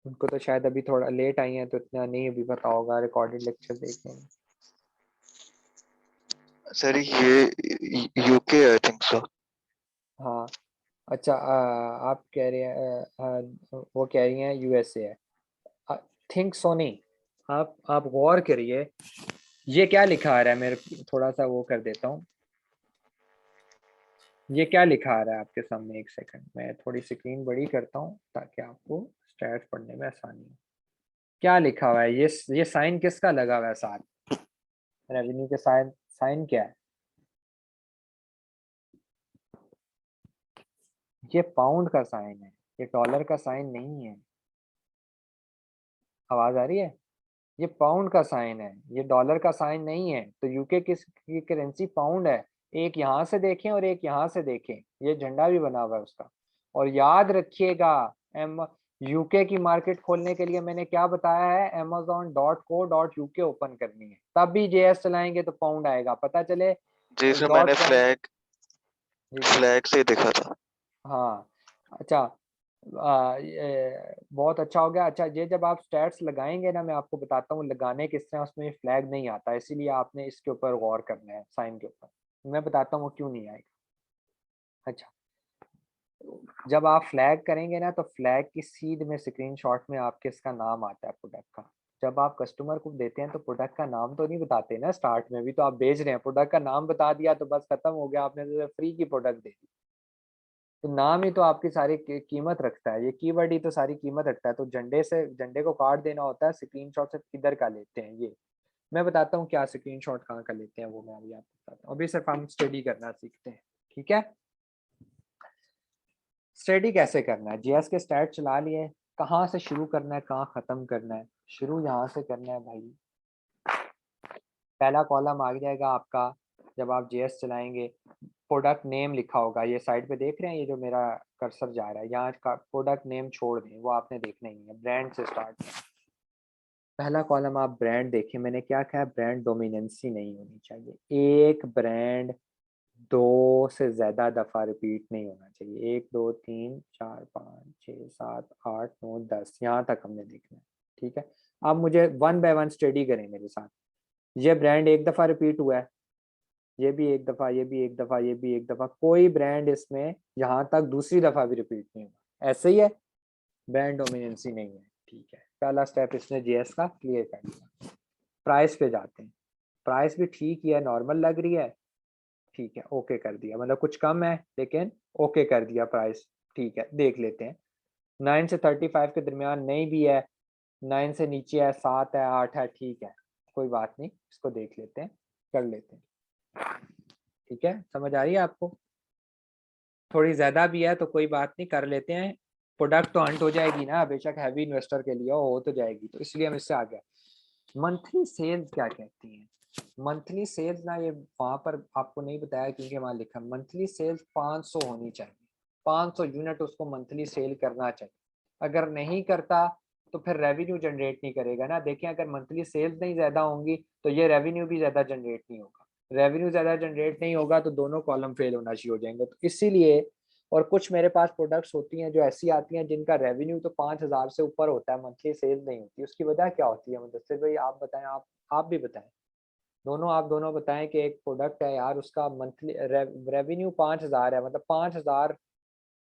उनको तो शायद अभी थोड़ा लेट आई हैं तो इतना नहीं अभी पता होगा, रिकॉर्डेड लेक्चर देखें। सर ये यूके आई थिंक सो। हाँ अच्छा, आप कह रहे हैं वो कह रही हैं यूएसए है, थिंक सो नहीं। आप गौर करिए, ये क्या लिखा आ रहा है, मेरे थोड़ा सा वो कर देता हूँ, ये क्या लिखा आ रहा है आपके सामने, एक सेकंड मैं थोड़ी स्क्रीन बड़ी करता हूँ ताकि आपको स्टैट्स पढ़ने में आसानी हो। क्या लिखा हुआ है, ये साइन किसका लगा हुआ है साथ, रेवेन्यू के साइन, साइन क्या है, ये पाउंड का साइन है, ये डॉलर का साइन नहीं है। आवाज आ रही है, ये पाउंड का साइन है, ये डॉलर का साइन नहीं है। तो यूके की करेंसी पाउंड है। एक यहाँ से देखें और एक यहाँ से देखें, ये झंडा भी बना हुआ है उसका। और याद रखिएगा, एम यूके की मार्केट खोलने के लिए मैंने क्या बताया है, amazon.co.uk ओपन करनी है, तब भी जेएस चलाएंगे तो पाउंड आएगा, पता चले जिसमें मैंने डॉट कॉम। जी जी फ्लैग से देखा था। हाँ अच्छा, ये बहुत अच्छा हो गया। अच्छा ये जब आप स्टैट्स लगाएंगे ना, मैं आपको बताता हूँ लगाने किस तरह, उसमें फ्लैग नहीं आता, इसीलिए आपने इसके ऊपर गौर करना है, साइन के ऊपर। मैं बताता हूँ क्यों नहीं आएगा। अच्छा, जब आप फ्लैग करेंगे ना तो फ्लैग की सीध में स्क्रीनशॉट में आपके इसका नाम आता है प्रोडक्ट का। जब आप कस्टमर को देते हैं तो प्रोडक्ट का नाम तो नहीं बताते ना, स्टार्ट में भी तो आप बेच रहे हैं, प्रोडक्ट का नाम बता दिया तो बस खत्म हो गया, आपने तो फ्री की प्रोडक्ट दे दी। तो नाम ही तो आपकी सारी कीमत रखता है, ये कीवर्ड ही तो सारी कीमत रखता है। तो झंडे को काट देना होता है, स्क्रीनशॉट से किधर का लेते हैं ये मैं बताता हूँ, क्या स्क्रीनशॉट कहाँ का लेते हैं वो मैं अभी आपको बताता हूँ। अभी सिर्फ हम स्टडी करना सीखते हैं, ठीक है। स्टडी कैसे करना है, जीएस के स्टैट चला लिए, कहाँ से शुरू करना है कहाँ खत्म करना है, शुरू यहाँ से करना है भाई। पहला कॉलम आ जाएगा आपका, जब आप जेएस चलाएंगे प्रोडक्ट नेम लिखा होगा, ये साइड पे देख रहे हैं, ये जो मेरा कर्सर जा रहा है यहाँ का प्रोडक्ट नेम छोड़ दें, वो आपने देखना ही है, ब्रांड से स्टार्ट। पहला कॉलम आप ब्रांड देखिए, मैंने क्या कहा, ब्रांड डोमिनेंसी नहीं होनी चाहिए, एक ब्रांड 2 से ज्यादा दफा रिपीट नहीं होना चाहिए, 1 2 3 4 5 6 7 8 9 10 यहाँ तक हमने देखना है, ठीक है। अब मुझे 1 बाय 1 स्टडी करें मेरे साथ। ये ब्रांड एक दफा रिपीट हुआ है, ये भी एक दफा, ये भी एक दफा, ये भी एक दफा, कोई ब्रांड इसमें यहाँ तक दूसरी दफा भी रिपीट नहीं हुआ, ऐसे ही है, ब्रांड डोमिनेंसी नहीं है, ठीक है। पहला स्टेप इसने जीएस का क्लियर कर दिया। प्राइस पे जाते हैं, प्राइस भी ठीक ही है, नॉर्मल लग रही है, ठीक है, ओके कर दिया, मतलब कुछ कम है लेकिन ओके कर दिया प्राइस, ठीक है। देख लेते हैं 9 से 35 के दरमियान नहीं भी है, 9 से नीचे है, 7 है, 8 है, ठीक है, कोई बात नहीं, इसको देख लेते हैं, कर लेते हैं। ठीक है, समझ आ रही है आपको? थोड़ी ज्यादा भी है तो कोई बात नहीं, कर लेते हैं। प्रोडक्ट तो हंट हो जाएगी ना, बेशक हैवी इन्वेस्टर के लिए हो तो जाएगी, तो इसलिए हम इससे आ गए। मंथली सेल्स क्या कहती हैं? मंथली सेल्स ना, ये वहां पर आपको नहीं बताया क्योंकि वहां लिखा मंथली सेल्स 500 होनी चाहिए, 500 यूनिट उसको मंथली सेल करना चाहिए। अगर नहीं करता तो फिर रेवेन्यू जनरेट नहीं करेगा ना। देखिए अगर मंथली सेल्स नहीं ज्यादा होंगी तो ये रेवेन्यू भी ज्यादा जनरेट नहीं होगा, रेवेन्यू ज्यादा जनरेट नहीं होगा तो दोनों कॉलम फेल होना शुरू हो जाएंगे। तो इसीलिए, और कुछ मेरे पास प्रोडक्ट्स होती हैं जो ऐसी आती हैं जिनका रेवेन्यू तो 5,000 से ऊपर होता है, मंथली सेल नहीं होती। उसकी वजह क्या होती है मुदस्सिर भाई, आप बताएं, आप भी बताएं, आप दोनों बताएं कि एक प्रोडक्ट है यार, उसका मंथली रेवेन्यू 5,000 है, मतलब 5,000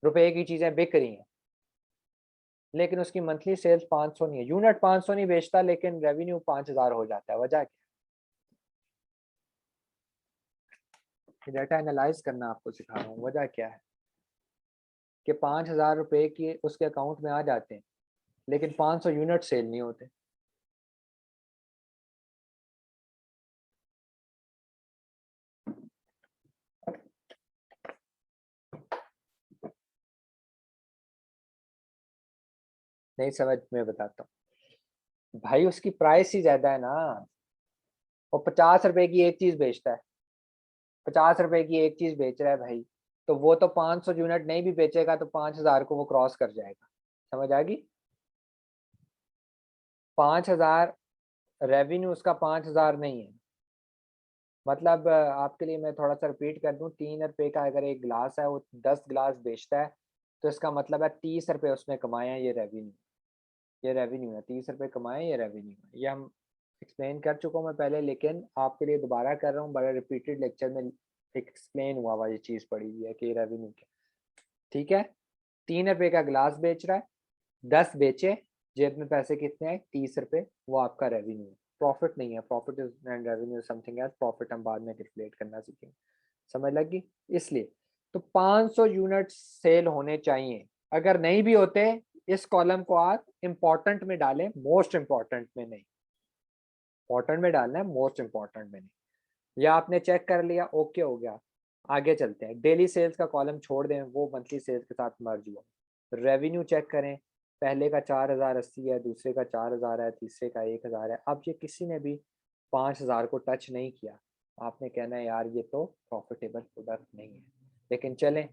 रुपए की चीजें बिक रही हैं, लेकिन उसकी मंथली सेल्स 500 नहीं है, यूनिट 500 नहीं बेचता लेकिन रेवेन्यू 5,000 हो जाता है। वजह क्या? डाटा एनालाइज करना आपको सिखा रहा हूँ। वजह क्या है कि 5,000 रुपए की उसके अकाउंट में आ जाते हैं लेकिन 500 यूनिट सेल नहीं होते। नहीं समझ, में बताता हूँ भाई, उसकी प्राइस ही ज्यादा है ना। वो 50 रुपए की एक चीज बेचता है, 50 रुपए की एक चीज बेच रहा है भाई, तो वो तो 500 यूनिट नहीं भी बेचेगा तो 5,000 को वो क्रॉस कर जाएगा। समझ आ गई? 5,000 रेवेन्यू उसका 5,000 नहीं है। मतलब आपके लिए मैं थोड़ा सा रिपीट कर दूं, 3 रुपए का अगर एक गिलास है, वो 10 गिलास बेचता है, तो इसका मतलब है 30 रुपए उसने कमाए हैं। ये रेवेन्यू, ये रेवेन्यू है, 30 रुपए कमाए, ये रेवेन्यू है। ये हम एक्सप्लेन कर चुका हूँ मैं पहले, लेकिन आपके लिए दोबारा कर रहा हूँ, बड़ा रिपीटेड लेक्चर में एक्सप्लेन हुआ हुआ ये चीज़ पड़ी हुई है कि रेवेन्यू क्या। ठीक है, 3 रुपए का गिलास बेच रहा है, 10 बेचे, जेब में पैसे कितने आए? 30 रुपए, वो आपका रेवेन्यू है। प्रॉफिट नहीं है, profit is and revenue something else, profit हम बाद में कैलकुलेट करना सीखेंगे। समझ लगी? इसलिए तो 500 यूनिट सेल होने चाहिए। अगर नहीं भी होते, इस कॉलम को आप इंपॉर्टेंट में डालें, मोस्ट इंपॉर्टेंट में नहीं। इंपॉर्टेंट में डालना है, मोस्ट इंपॉर्टेंट में नहीं। या आपने चेक कर लिया, ओके हो गया, आगे चलते हैं। डेली सेल्स का कॉलम छोड़ दें, वो मंथली सेल्स के साथ मर्ज हुआ। रेवेन्यू चेक करें, पहले का 4,080 है, दूसरे का 4,000 है, तीसरे का 1,000 है। अब ये किसी ने भी 5,000 को टच नहीं किया, आपने कहना है यार ये तो प्रॉफिटेबल प्रोडक्ट नहीं है। लेकिन चलें,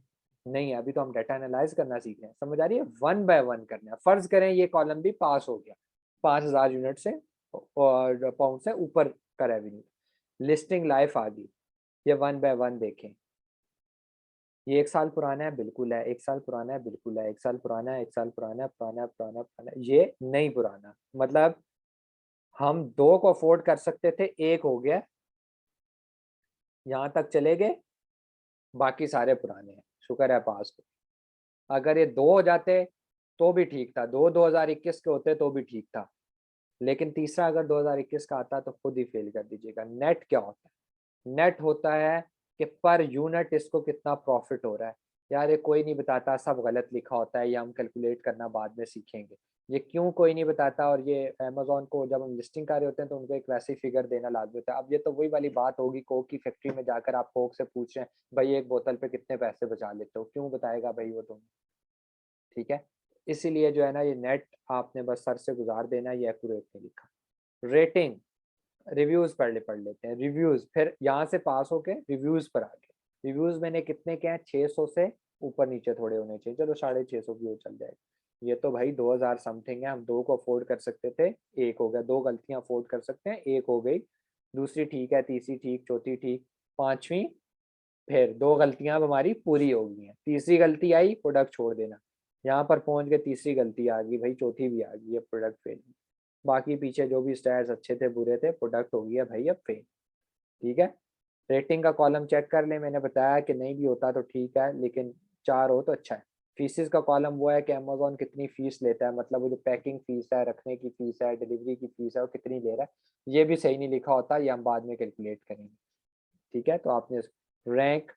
नहीं है, अभी तो हम डाटा एनालाइज करना सीख रहे हैं। समझ आ रही है? वन बाय वन करना है। फर्ज करें ये कॉलम भी पास हो गया, 5,000 यूनिट से और पाउंड से ऊपर का रेवेन्यू, लिस्टिंग लाइफ आ गई। ये वन बाय वन देखें, ये 1 साल पुराना है, बिल्कुल है, 1 साल पुराना है, बिल्कुल है, 1 साल पुराना है, 1 साल पुराना है, पुराना पुराना पुराना, ये नहीं पुराना। मतलब हम 2 को अफोर्ड कर सकते थे, 1 हो गया, यहाँ तक चले गए, बाकी सारे पुराने हैं। शुक्र है पास हो। अगर ये 2 हो जाते तो भी ठीक था, 2021 के होते तो भी ठीक था, लेकिन तीसरा अगर 2021 का आता तो खुद ही फेल कर दीजिएगा। नेट क्या होता है? नेट होता है कि पर यूनिट इसको कितना प्रॉफिट हो रहा है। यार ये कोई नहीं बताता, सब गलत लिखा होता है, ये हम कैलकुलेट करना बाद में सीखेंगे। ये क्यों कोई नहीं बताता, और ये अमेजोन को जब हम लिस्टिंग कर रहे होते हैं तो उनको एक वैसे फिगर देना लाजमी होता है। अब ये तो वही वाली बात होगी, कोक की फैक्ट्री में जाकर आप कोक से पूछ रहे हैं भाई एक बोतल पे कितने पैसे बचा लेते हो, क्यों बताएगा भाई वो तुम? ठीक है, इसीलिए जो है ना, ये नेट आपने बस सर से गुजार देना, ये एक्यूरेट नहीं लिखा। रेटिंग, रिव्यूज पढ़ लेते हैं। रिव्यूज, फिर यहाँ से पास होके रिव्यूज पर आ गए। रिव्यूज मैंने कितने के हैं? 600 से ऊपर नीचे थोड़े होने चाहिए, चलो 650 व्यू चल जाएगा। ये तो भाई 2,000 समथिंग है, हम 2 को अफोर्ड कर सकते थे, 1 हो गया। 2 गलतियां अफोर्ड कर सकते हैं, 1 हो गई, दूसरी ठीक है, तीसरी ठीक, चौथी ठीक, पांचवी, फिर 2 गलतियां अब हमारी पूरी हो गई हैं, तीसरी गलती आई, प्रोडक्ट छोड़ देना। यहाँ पर पहुंच गए, तीसरी गलती आ गई भाई, चौथी भी आ गई, ये प्रोडक्ट फेल। बाकी पीछे जो भी स्टैट्स अच्छे थे बुरे थे, प्रोडक्ट हो गया भाई अब फेल। ठीक है, रेटिंग का कॉलम चेक कर ले, मैंने बताया कि नहीं भी होता तो ठीक है, लेकिन 4 हो तो अच्छा है। फीसिस का कॉलम वो है कि अमेजोन कितनी फीस लेता है, मतलब वो जो पैकिंग फीस है, रखने की फीस है, डिलीवरी की फीस है, वो कितनी ले रहा है। ये भी सही नहीं लिखा होता, ये हम बाद में कैलकुलेट करेंगे। ठीक है, तो आपने रैंक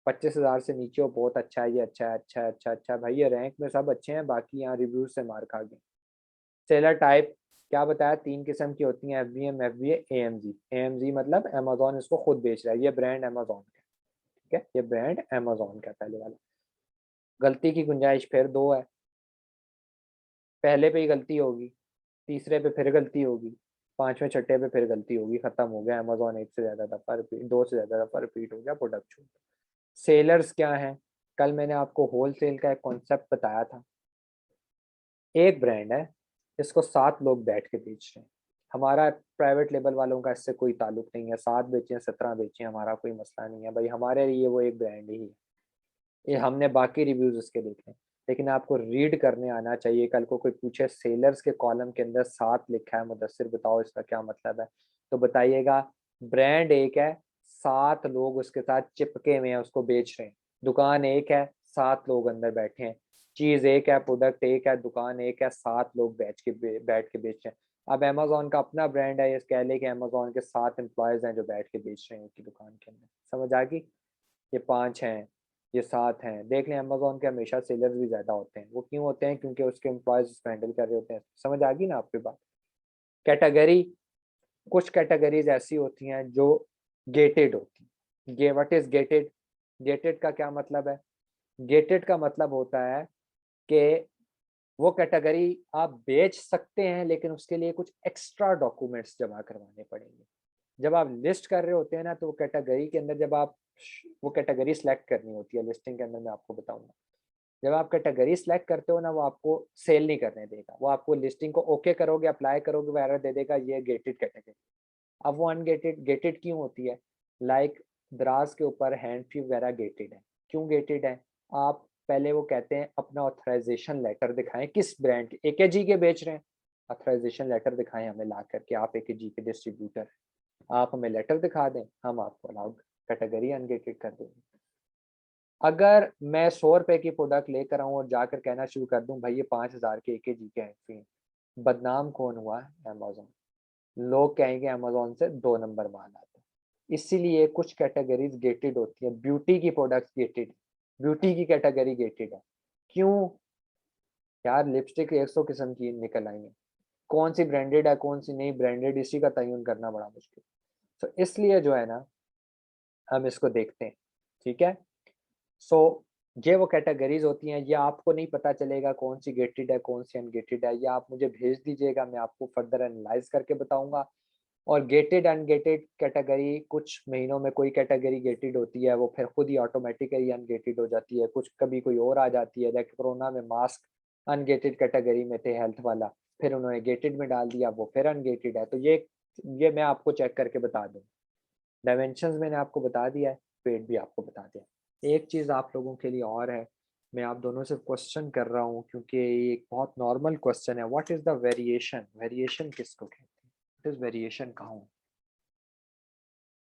25,000 से नीचे हो, बहुत अच्छा है, ये अच्छा है, अच्छा है, अच्छा अच्छा भाई, ये रैंक में सब अच्छे हैं, बाकी यहाँ रिव्यूज से मार खा गए। सेलर टाइप क्या बताया, 3 किस्म की होती हैं, FBM, FBA, AMG। AMG मतलब अमेजोन इसको खुद बेच रहा है, ये ब्रांड अमेजोन का, ठीक है, ये ब्रांड अमेजोन का पहले वाला। गलती की गुंजाइश फिर 2 है, पहले पे ही गलती होगी, तीसरे पे फिर गलती होगी, 5वें छठे पे फिर गलती होगी, खत्म हो गया अमेजोन। एक से ज्यादा दफा रिपीट, 2 से ज्यादा दफा रिपीट हो गया, प्रोडक्ट छूट। सेलर्स क्या है, कल मैंने आपको होलसेल का एक कॉन्सेप्ट बताया था। एक ब्रांड है, इसको 7 लोग बैठ के बेच रहे हैं। हमारा प्राइवेट लेबल वालों का इससे कोई ताल्लुक नहीं है, 7 बेचे 17 बेचे, हमारा कोई मसला नहीं है भाई, हमारे लिए वो एक ब्रांड ही है। ये हमने बाकी रिव्यूज इसके देखे, लेकिन आपको रीड करने आना चाहिए। कल को कोई पूछे सेलर्स के कॉलम के अंदर 7 लिखा है, मुदस्सिर बताओ इसका क्या मतलब है, तो बताइएगा ब्रांड एक है, 7 लोग उसके साथ चिपके हुए हैं, उसको बेच रहे हैं। दुकान एक है, 7 लोग अंदर बैठे हैं। चीज एक है, प्रोडक्ट एक है, दुकान एक है, 7 लोग बैठ के बेच रहे हैं। अब अमेजोन का अपना ब्रांड है, ये कह ले कि अमेजोन के 7 एम्प्लॉयज हैं जो बैठ के बेच रहे हैं उसकी दुकान के अंदर। समझ आ गई? ये 5 हैं, ये 7 हैं। देख लें अमेजोन के हमेशा सेलर्स भी ज्यादा होते हैं। वो क्यों होते हैं? क्योंकि उसके एम्प्लॉयज उसको हैंडल कर रहे होते हैं। समझ आ गई ना आपकी बात? कैटेगरी, कुछ कैटेगरीज ऐसी होती हैं जो गेटेड होती हैं। What is gated? गेटेड का क्या मतलब है? गेटेड का मतलब होता है कि वो कैटेगरी आप बेच सकते हैं, लेकिन उसके लिए कुछ एक्स्ट्रा डॉक्यूमेंट्स जमा करवाने पड़ेंगे। जब आप लिस्ट कर रहे होते हैं ना, तो वो कैटेगरी के अंदर जब आप वो कैटेगरी सेलेक्ट करनी होती है, लिस्टिंग के अंदर मैं आपको बताऊंगा। जब आप कैटेगरी सेलेक्ट करते हो ना, वो आपको सेल नहीं करने देगा, वो आपको लिस्टिंग को ओके करोगे, अप्लाई करोगे, वो एरर दे देगा, ये गेटेड कैटेगरी। अब वो अनगेटेड, गेटेड क्यों होती है? लाइक दराज के ऊपर हैंड फ्री वगैरह गेटेड है। क्यों गेटेड है? आप पहले वो कहते हैं अपना ऑथराइजेशन लेटर दिखाएं, किस ब्रांड के, AKG के बेच रहे हैं, ऑथराइजेशन लेटर दिखाएं हमें ला करके, आप AKG के डिस्ट्रीब्यूटर हैं, आप हमें लेटर दिखा दें, हम आपको अलाउड कैटेगरी अनगेटेड कर देंगे। अगर मैं 100 रुपए की प्रोडक्ट लेकर आऊँ और जाकर कहना शुरू कर दूं भाई ये 5,000 के AKG के हैं, बदनाम कौन हुआ? अमेजोन। लोग कहेंगे अमेजोन से 2 नंबर माल आता है। इसीलिए कुछ कैटेगरीज गेटेड होती है। ब्यूटी की प्रोडक्ट्स गेटेड, ब्यूटी की कैटेगरी गेटेड है। क्यों? यार लिपस्टिक 100 किस्म की निकल आई है, कौन सी ब्रांडेड है कौन सी नहीं ब्रांडेड, इसी का तयन करना बड़ा मुश्किल। तो इसलिए जो है ना, हम इसको देखते हैं, ठीक है। सो ये वो कैटेगरीज होती हैं, ये आपको नहीं पता चलेगा कौन सी गेटेड है कौन सी अनगेटेड है, ये आप मुझे भेज दीजिएगा, मैं आपको फर्दर एनालाइज करके बताऊंगा। और गेटेड अनगेटेड कैटेगरी, कुछ महीनों में कोई कैटेगरी गेटेड होती है, वो फिर खुद ही ऑटोमेटिकली अनगेटेड हो जाती है, कुछ कभी कोई और आ जाती है। जैसे कोरोना में मास्क अनगेटेड कैटेगरी में थे, हेल्थ वाला, फिर उन्होंने गेटेड में डाल दिया, वो फिर अनगेटेड है। तो ये मैं आपको चेक करके बता दूँ। डायमेंशंस मैंने आपको बता दिया है, वेट भी आपको बता दिया। एक चीज़ आप लोगों के लिए और है, मैं आप दोनों से क्वेश्चन कर रहा हूँ क्योंकि ये एक बहुत नॉर्मल क्वेश्चन है। What is the variation? Variation किसको कहते हैं? What is variation? कहूँ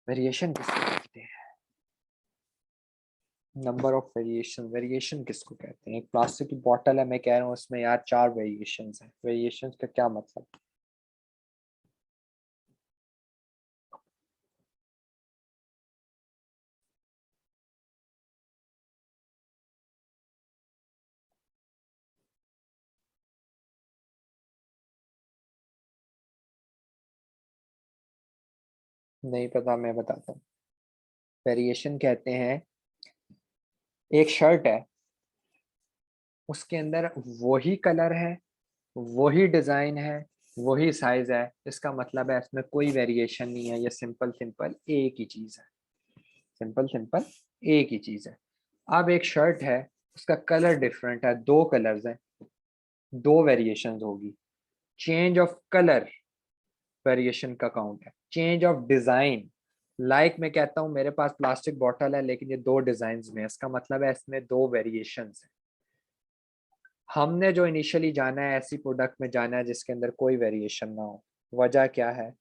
वेरिएशन किसको कहते हैं? नंबर ऑफ वेरिएशन, वेरिएशन किसको कहते हैं? एक प्लास्टिक की बॉटल है, मैं कह रहा हूँ उसमें यार 4 वेरिएशंस हैं। वेरिएशंस का क्या मतलब? नहीं पता, मैं बताता हूँ। वेरिएशन कहते हैं, एक शर्ट है, उसके अंदर वही कलर है, वही डिजाइन है, वही साइज है, इसका मतलब है इसमें कोई वेरिएशन नहीं है, ये सिंपल सिंपल एक ही चीज है। सिंपल सिंपल एक ही चीज है। अब एक शर्ट है, उसका कलर डिफरेंट है, 2 कलर्स हैं, 2 वेरिएशंस होगी। चेंज ऑफ कलर वेरिएशन का काउंट है। चेंज ऑफ डिजाइन, लाइक मैं कहता हूँ मेरे पास प्लास्टिक बॉटल है लेकिन ये 2 डिजाइन में है, इसका मतलब है इसमें 2 वेरिएशंस है। हमने जो इनिशियली जाना है ऐसी प्रोडक्ट में जाना है जिसके अंदर कोई वेरिएशन ना हो। वजह क्या है?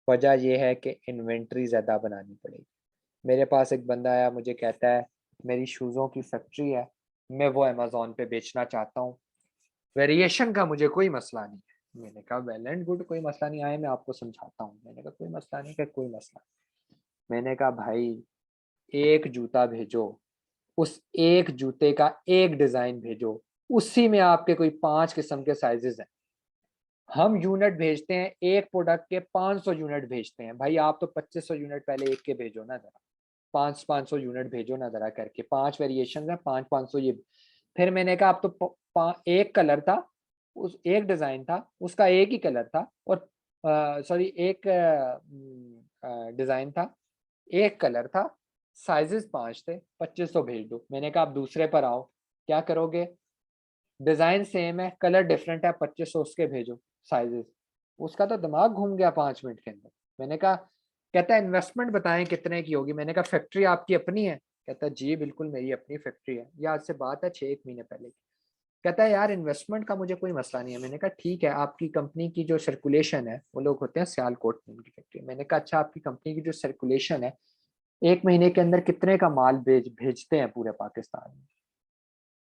वजह यह है कि इन्वेंट्री ज़्यादा बनानी पड़ेगी। मेरे पास एक बंदा आया, मुझे कहता है मेरी शूज़ों की फैक्ट्री है, मैं वो अमेज़ॉन पे बेचना चाहता हूँ, वेरिएशन का मुझे कोई मसला नहीं है। मैंने कहा वेल एंड गुड, कोई मसला नहीं, आए मैं आपको समझाता हूँ। मैंने कहा कोई मसला नहीं, कहा कोई मसला। मैंने कहा भाई एक जूता भेजो, उस एक जूते का एक डिज़ाइन भेजो, उसी में आपके कोई 5 किस्म के साइजेस हैं, हम यूनिट भेजते हैं, एक प्रोडक्ट के 500 यूनिट भेजते हैं। भाई आप तो 2500 यूनिट पहले एक के भेजो ना जरा, 500 यूनिट भेजो ना जरा करके, 5 वेरिएशन है, 500 ये। फिर मैंने कहा आप तो एक कलर था, उस एक डिजाइन था, उसका एक ही कलर था, और सॉरी एक डिजाइन था, एक कलर था, साइजेस 5 थे, 2500 भेज दो। मैंने कहा आप दूसरे पर आओ, क्या करोगे? डिजाइन सेम है, कलर डिफरेंट है, 2500 उसके भेजो साइजेस। उसका तो दिमाग घूम गया 5 मिनट के अंदर। मैंने कहा, कहता है इन्वेस्टमेंट बताएं कितने की होगी। मैंने कहा फैक्ट्री आपकी अपनी है? कहता है जी बिल्कुल मेरी अपनी फैक्ट्री है। ये आज से बात है 6 एक महीने पहले की। कहता है यार इन्वेस्टमेंट का मुझे कोई मसला नहीं है। मैंने कहा ठीक है, आपकी कंपनी की जो सर्कुलेशन है, वो लोग होते हैं सियालकोट में उनकी फैक्ट्री। मैंने कहा अच्छा, आपकी कंपनी की जो सर्कुलेशन है, 1 महीने के अंदर कितने का माल भेजते हैं पूरे पाकिस्तान में?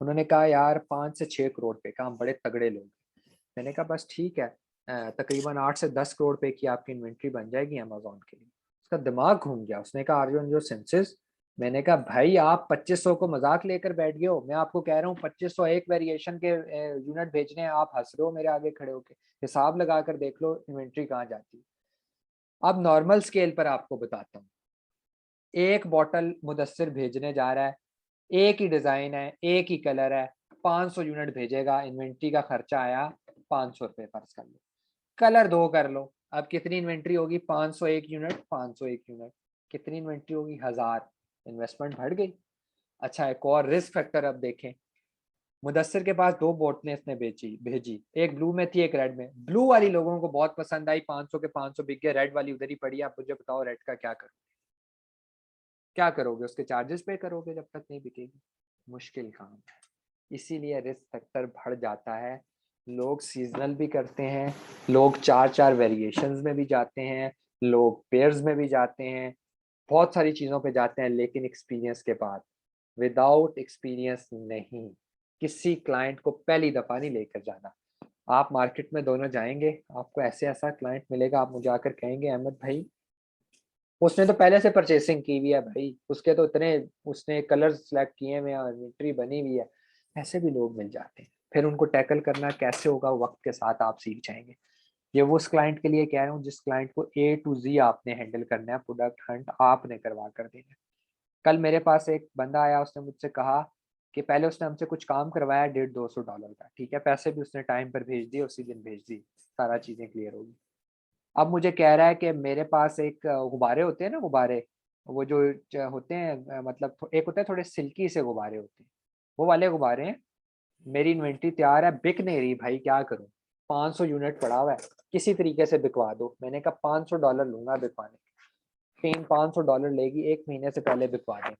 उन्होंने कहा यार 5 से 6 करोड़ रुपए का, हम बड़े तगड़े लोग हैं। मैंने कहा बस ठीक है, तकरीबन 8 से 10 करोड़ रुपए की आपकी इन्वेंट्री बन जाएगी अमेजोन के लिए। उसका दिमाग घूम गया। उसने कहा आर यू सेंसेस? मैंने कहा भाई आप 2500 को मजाक लेकर बैठ गए हो। मैं आपको कह रहा हूँ 2500 एक वेरिएशन के यूनिट भेजने हैं, आप हंस रहे हो मेरे आगे खड़े होके। हिसाब लगा कर देख लो इन्वेंट्री कहाँ जाती है। अब नॉर्मल स्केल पर आपको बताता हूँ, एक बॉटल मुदस्सिर भेजने जा रहा है, एक ही डिजाइन है, एक ही कलर है, 500 यूनिट भेजेगा, इन्वेंट्री का खर्चा आया 500 रुपये, फर्ज कर लो। कलर दो कर लो, अब कितनी इन्वेंट्री होगी? 501 यूनिट, 501 यूनिट, कितनी इन्वेंट्री होगी? 1000। इन्वेस्टमेंट बढ़ गई। अच्छा एक और रिस्क फैक्टर अब देखें। मुदस्सिर के पास 2 बोतलें इसने भेजी, एक ब्लू में थी, एक रेड में। ब्लू वाली लोगों को बहुत पसंद आई, 500 के 500 बिक गए, रेड वाली उधर ही पड़ी। आप मुझे बताओ रेड का क्या करो, क्या करोगे? उसके चार्जेस पे करोगे जब तक नहीं बिकेगी? मुश्किल काम है। इसीलिए रिस्क फैक्टर बढ़ जाता है। लोग सीजनल भी करते हैं, लोग 4 4 वेरिएशंस में भी जाते हैं, लोग पेयर्स में भी जाते हैं, बहुत सारी चीज़ों पे जाते हैं, लेकिन एक्सपीरियंस के बाद। विदाउट एक्सपीरियंस नहीं, किसी क्लाइंट को पहली दफ़ा नहीं लेकर जाना। आप मार्केट में दोनों जाएंगे, आपको ऐसे ऐसा क्लाइंट मिलेगा, आप मुझे आकर कहेंगे अहमद भाई उसने तो पहले से परचेसिंग की हुई है भाई, उसके तो इतने उसने कलर सेलेक्ट किए हुए हैं, इन्वेंट्री बनी हुई है। ऐसे भी लोग मिल जाते हैं। फिर उनको टैकल करना कैसे होगा, वक्त के साथ आप सीख जाएंगे। ये वो उस क्लाइंट के लिए कह रहा हूँ जिस क्लाइंट को ए टू जी आपने हैंडल करना है, प्रोडक्ट हंट आपने करवा कर देना है। कल मेरे पास एक बंदा आया, उसने मुझसे कहा कि पहले उसने हमसे कुछ काम करवाया 150-200 डॉलर का, ठीक है, पैसे भी उसने टाइम पर भेज दिए, उसी दिन भेज दी, सारा चीज़ें क्लियर होगी। अब मुझे कह रहा है कि मेरे पास एक गुब्बारे होते हैं ना, गुब्बारे, वो जो होते हैं मतलब एक होता है थोड़े सिल्की से गुब्बारे होते हैं, वो वाले गुब्बारे हैं। मेरी इन्वेंट्री तैयार है, बिक नहीं रही भाई, क्या करूं? 500 यूनिट पड़ा हुआ है, किसी तरीके से बिकवा दो। मैंने कहा 500 डॉलर लूंगा बिकवाने। टीम 500 डॉलर लेगी, 1 महीने से पहले बिकवा दें,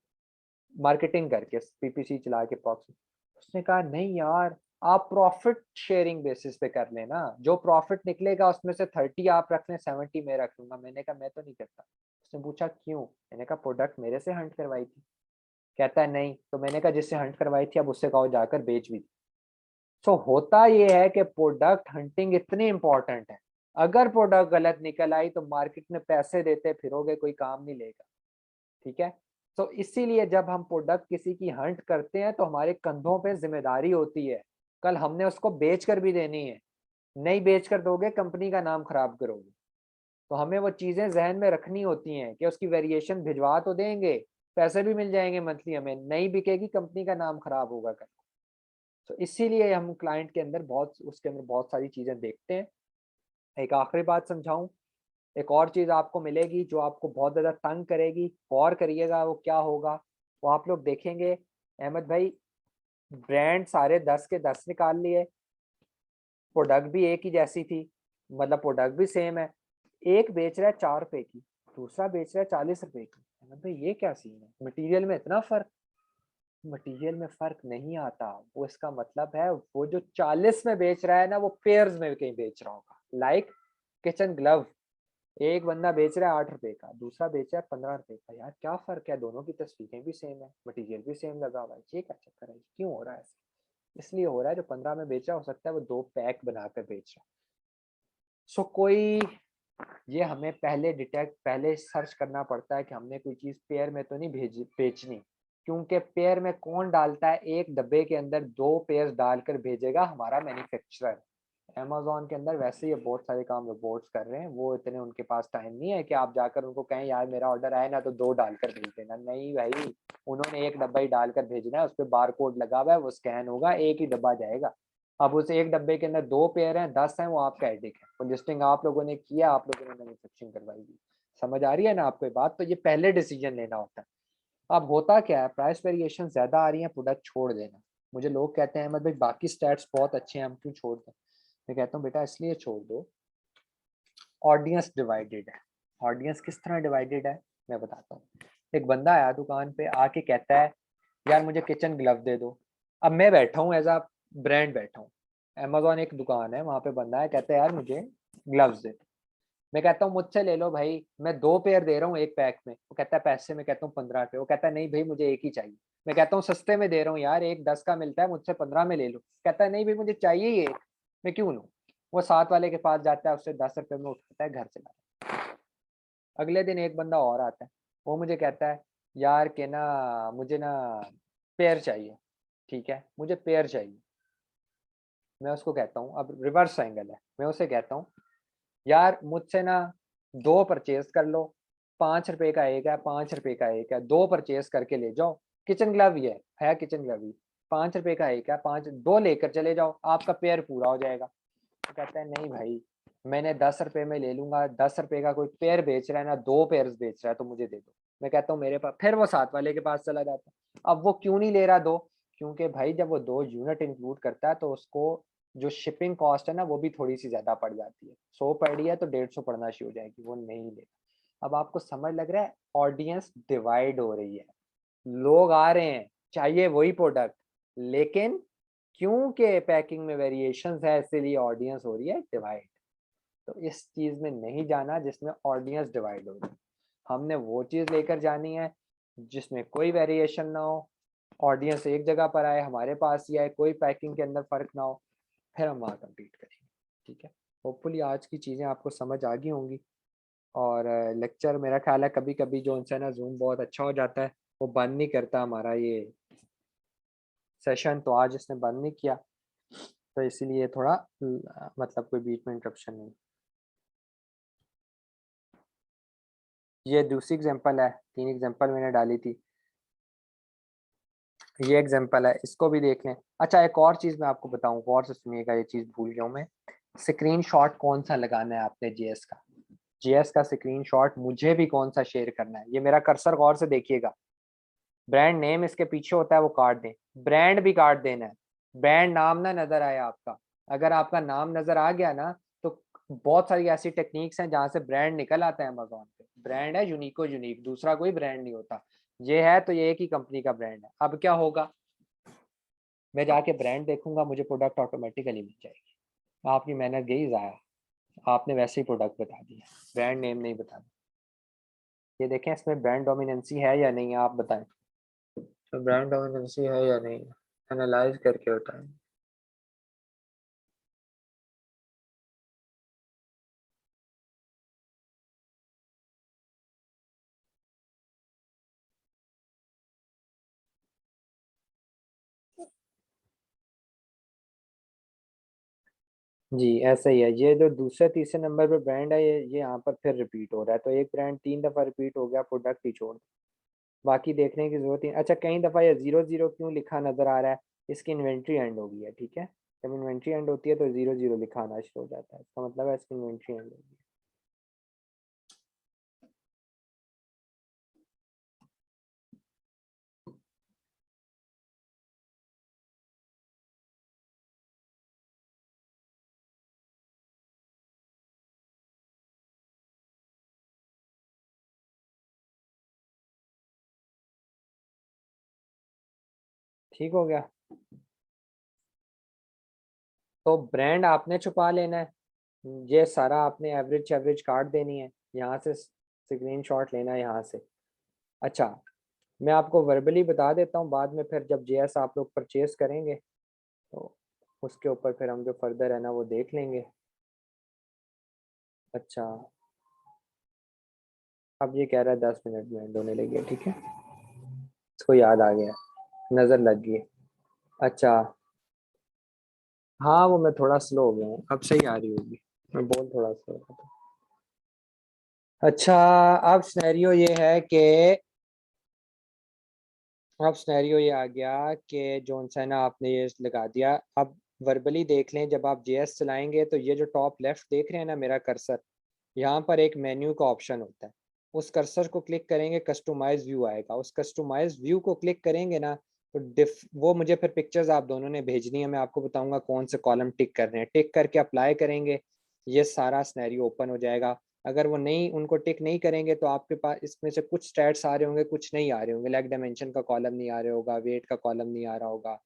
मार्केटिंग करके, पीपीसी चला के प्रॉक्सी। उसने कहा नहीं यार, आप प्रॉफिट शेयरिंग बेसिस पे कर लेना, जो प्रॉफिट निकलेगा उसमें से 30 आप रख लें, 70 मैं रख लूंगा। मैंने कहा मैं तो नहीं करता। उसने पूछा क्यों? मैंने कहा प्रोडक्ट मेरे से हंट करवाई थी। कहता है नहीं। तो मैंने कहा जिससे हंट करवाई थी अब उससे कहो जाकर बेच भी। सो होता ये है कि प्रोडक्ट हंटिंग इतनी इंपॉर्टेंट है। अगर प्रोडक्ट गलत निकल आई तो मार्केट में पैसे देते फिरोगे, कोई काम नहीं लेगा। ठीक है। तो इसीलिए जब हम प्रोडक्ट किसी की हंट करते हैं तो हमारे कंधों पे जिम्मेदारी होती है, कल हमने उसको बेच कर भी देनी है। नहीं बेच कर दोगे कंपनी का नाम खराब करोगे। तो हमें वो चीजें जहन में रखनी होती हैं कि उसकी वेरिएशन भिजवा तो देंगे, पैसे भी मिल जाएंगे मंथली, हमें नहीं बिकेगी कंपनी का नाम खराब होगा कल। तो इसीलिए हम क्लाइंट के अंदर बहुत उसके अंदर बहुत सारी चीजें देखते हैं। एक आखिरी बात समझाऊं, एक और चीज आपको मिलेगी जो आपको बहुत ज्यादा तंग करेगी, गौर करिएगा वो क्या होगा। वो आप लोग देखेंगे अहमद भाई, ब्रांड सारे 10 के 10 निकाल लिए, प्रोडक्ट भी एक ही जैसी थी, मतलब प्रोडक्ट भी सेम है। एक बेच रहा है 4 रुपए की, दूसरा बेच रहा है 40 रुपए की। अहमद भाई ये क्या सीन है, मटेरियल में इतना फर्क? मटेरियल में फर्क नहीं आता, वो इसका मतलब है वो जो 40 में बेच रहा है ना, वो पेयर्स में कहीं बेच रहा होगा। लाइक किचन ग्लव, एक बंदा बेच रहा है 8 रुपए का, दूसरा बेच रहा है 15 रुपए का। यार क्या फर्क है, दोनों की तस्वीरें भी सेम है, मटेरियल भी सेम लगा हुआ है, ये क्या चक्कर है, क्यों हो रहा है ऐसा? इसलिए हो रहा है जो 15 में बेच रहा हो सकता है वो 2 पैक बनाकर बेच रहा है। सो कोई, ये हमें पहले सर्च करना पड़ता है कि हमने कोई चीज पेयर में तो नहीं बेचनी, क्योंकि पेयर में कौन डालता है? एक डब्बे के अंदर 2 पेयर डालकर भेजेगा हमारा मैन्युफैक्चरर। अमेजोन के अंदर वैसे ये बहुत सारे काम रोबोट्स कर रहे हैं, वो इतने उनके पास टाइम नहीं है कि आप जाकर उनको कहें यार मेरा ऑर्डर आया ना तो 2 डालकर भेज देना। नहीं भाई, उन्होंने एक डब्बा ही डालकर भेजना है, उस पर बार कोड लगा हुआ है, वो स्कैन होगा, एक ही डब्बा जाएगा। अब उस एक डब्बे के अंदर 2 पेयर हैं, 10 हैं, वो आपका एडिक है। वो लिस्टिंग आप लोगों ने किया, आप लोगों ने मैन्युफैक्चरिंग करवाई थी। समझ आ रही है ना आपको ये बात? तो ये पहले डिसीजन लेना होता है। अब होता क्या है, प्राइस वेरिएशन ज्यादा आ रही है, प्रोडक्ट छोड़ देना। मुझे लोग कहते हैं अहमद भाई बाकी स्टैट्स बहुत अच्छे हैं, हम क्यों छोड़ दें? मैं कहता हूँ बेटा इसलिए छोड़ दो, ऑडियंस डिवाइडेड है। ऑडियंस किस तरह डिवाइडेड है मैं बताता हूँ। एक बंदा आया दुकान पे, आके कहता है यार मुझे किचन ग्लव दे दो। अब मैं बैठा हूँ एज अ ब्रांड बैठा हूँ, अमेजोन एक दुकान है, वहां पे बंदा है कहता है यार मुझे ग्लव्स दे दो। मैं कहता हूँ मुझसे ले लो भाई, मैं 2 पेयर दे रहा हूँ एक पैक में। वो कहता है पैसे, मैं कहता हूँ 15 रुपये। वो कहता है नहीं भाई मुझे एक ही चाहिए। मैं कहता हूँ सस्ते में दे रहा हूँ यार, एक 10 का मिलता है, मुझसे 15 में ले लो। कहता है नहीं भाई मुझे चाहिए ही एक, मैं क्यों लूँ? वो साथ वाले के पास जाता है, उससे 10 रुपये में उठाता है, घर चला। अगले दिन एक बंदा और आता है, वो मुझे कहता है यार के ना मुझे ना पेयर चाहिए। ठीक है, मुझे पेयर चाहिए। मैं उसको कहता हूँ, अब रिवर्स एंगल है, मैं उसे कहता हूँ यार मुझसे ना 2 परचेज कर लो, 5 रुपए का एक है, 5 रुपए का एक है, 2 परचेज करके ले जाओ। किचन ग्लव ही है किचन ग्लव ही, 5 रुपए का एक है, 2 लेकर चले जाओ, आपका पेयर पूरा हो जाएगा। तो कहता है नहीं भाई, मैंने 10 रुपए में ले लूंगा, 10 रुपए का कोई पेयर बेच रहा है ना, 2 पेयर बेच रहा है, तो मुझे दे दो। मैं कहता हूँ मेरे पास, फिर वो साथ वाले के पास चला जाता है। अब वो क्यों नहीं ले रहा 2? क्योंकि भाई जब वो 2 यूनिट इंक्लूड करता है तो उसको जो शिपिंग कॉस्ट है ना वो भी थोड़ी सी ज्यादा पड़ जाती है। 100 पड़ी है तो 150 पड़ना शुरू हो जाएगी, वो नहीं लेता। अब आपको समझ लग रहा है ऑडियंस डिवाइड हो रही है, लोग आ रहे हैं चाहिए वही प्रोडक्ट, लेकिन क्योंकि पैकिंग में वेरिएशंस है इसलिए ऑडियंस हो रही है डिवाइड। तो इस चीज में नहीं जाना जिसमें ऑडियंस डिवाइड हो रही है, हमने वो चीज लेकर जानी है जिसमें कोई वेरिएशन ना हो, ऑडियंस एक जगह पर आए, हमारे पास ही आए, कोई पैकिंग के अंदर फर्क ना हो, फिर हम वहाँ कम्पीट करेंगे। ठीक है, होपफुली आज की चीज़ें आपको समझ आ गई होंगी। और लेक्चर मेरा ख्याल है कभी कभी जो उनसे ना जूम बहुत अच्छा हो जाता है, वो बंद नहीं करता हमारा ये सेशन, तो आज इसने बंद नहीं किया, तो इसीलिए थोड़ा मतलब कोई बीच में इंटरप्शन नहीं। ये दूसरी एग्जांपल है, 3 एग्जांपल मैंने डाली थी, ये एग्जांपल है, इसको भी देख लें। अच्छा एक और चीज़ मैं आपको बताऊं, गौर से सुनिएगा, ये चीज़ भूल गया हूँ मैं। स्क्रीनशॉट कौन सा लगाना है आपने जेएस का, जेएस का स्क्रीनशॉट मुझे भी कौन सा शेयर करना है, ये मेरा कर्सर गौर से देखिएगा। ब्रांड नेम इसके पीछे होता है, वो काट दें, ब्रांड भी काट देना है, ब्रांड नाम ना नजर आए आपका। अगर आपका नाम नजर आ गया ना तो बहुत सारी ऐसी टेक्निक्स हैं जहां से ब्रांड निकल आता है अमेजोन पे। ब्रांड है यूनिको यूनिक, दूसरा कोई ब्रांड नहीं होता, ये है तो ये एक ही कंपनी का ब्रांड है। अब क्या होगा, मैं जाके ब्रांड देखूंगा, मुझे प्रोडक्ट ऑटोमेटिकली मिल जाएगी। आपकी मेहनत गई जाया, आपने वैसे ही प्रोडक्ट बता दिया, ब्रांड नेम नहीं बता दिया। ये देखें इसमें ब्रांड डोमिनेंसी है या नहीं है, आप बताएं। तो ब्रांड डोमिनेंसी है या नहीं, एनालाइज करके बताएं। जी ऐसा ही है, ये जो दूसरे तीसरे नंबर पे ब्रांड है ये यहाँ पर फिर रिपीट हो रहा है, तो एक ब्रांड 3 दफा रिपीट हो गया, प्रोडक्ट ही छोड़, बाकी देखने की जरूरत नहीं। अच्छा कई दफा ये 00 क्यों लिखा नजर आ रहा है, इसकी इन्वेंट्री एंड हो गई है। ठीक है, जब इन्वेंट्री एंड होती है तो 00 लिखा आना शुरू हो जाता है, इसका मतलब है इसकी इन्वेंट्री एंड होगी। ठीक हो गया, तो ब्रांड आपने छुपा लेना है, ये सारा आपने एवरेज एवरेज काट देनी है, यहाँ से स्क्रीन शॉट लेना है यहाँ से। अच्छा मैं आपको वर्बली बता देता हूँ, बाद में फिर जब जेएस आप लोग परचेज करेंगे तो उसके ऊपर फिर हम जो फर्दर है ना वो देख लेंगे। अच्छा अब ये कह रहा है 10 मिनट में एंड होने लगे, ठीक है, इसको याद आ गया, नज़र लग गई। अच्छा हाँ वो मैं थोड़ा स्लो हो गया हूँ, अब सही आ रही होगी, मैं बोल थोड़ा स्लो था। अच्छा, अब सिनेरियो ये है कि अब सिनेरियो ये आ गया कि जोन सा है ना, आपने ये लगा दिया। अब वर्बली देख लें, जब आप जेएस चलाएंगे तो ये जो टॉप लेफ्ट देख रहे हैं ना मेरा कर्सर, यहाँ पर एक मेन्यू का ऑप्शन होता है। उस कर्सर को क्लिक करेंगे, कस्टमाइज व्यू आएगा। उस कस्टमाइज व्यू को क्लिक करेंगे ना तो वो मुझे फिर पिक्चर्स आप दोनों ने भेजनी है, मैं आपको बताऊंगा कौन से कॉलम टिक करने हैं। टिक करके अप्लाई करेंगे, ये सारा सिनेरियो ओपन हो जाएगा। अगर वो नहीं, उनको टिक नहीं करेंगे तो आपके पास इसमें से कुछ स्टैट्स आ रहे होंगे, कुछ नहीं आ रहे होंगे। लाइक डायमेंशन का कॉलम नहीं आ रहा होगा, वेट का कॉलम नहीं आ रहा होगा,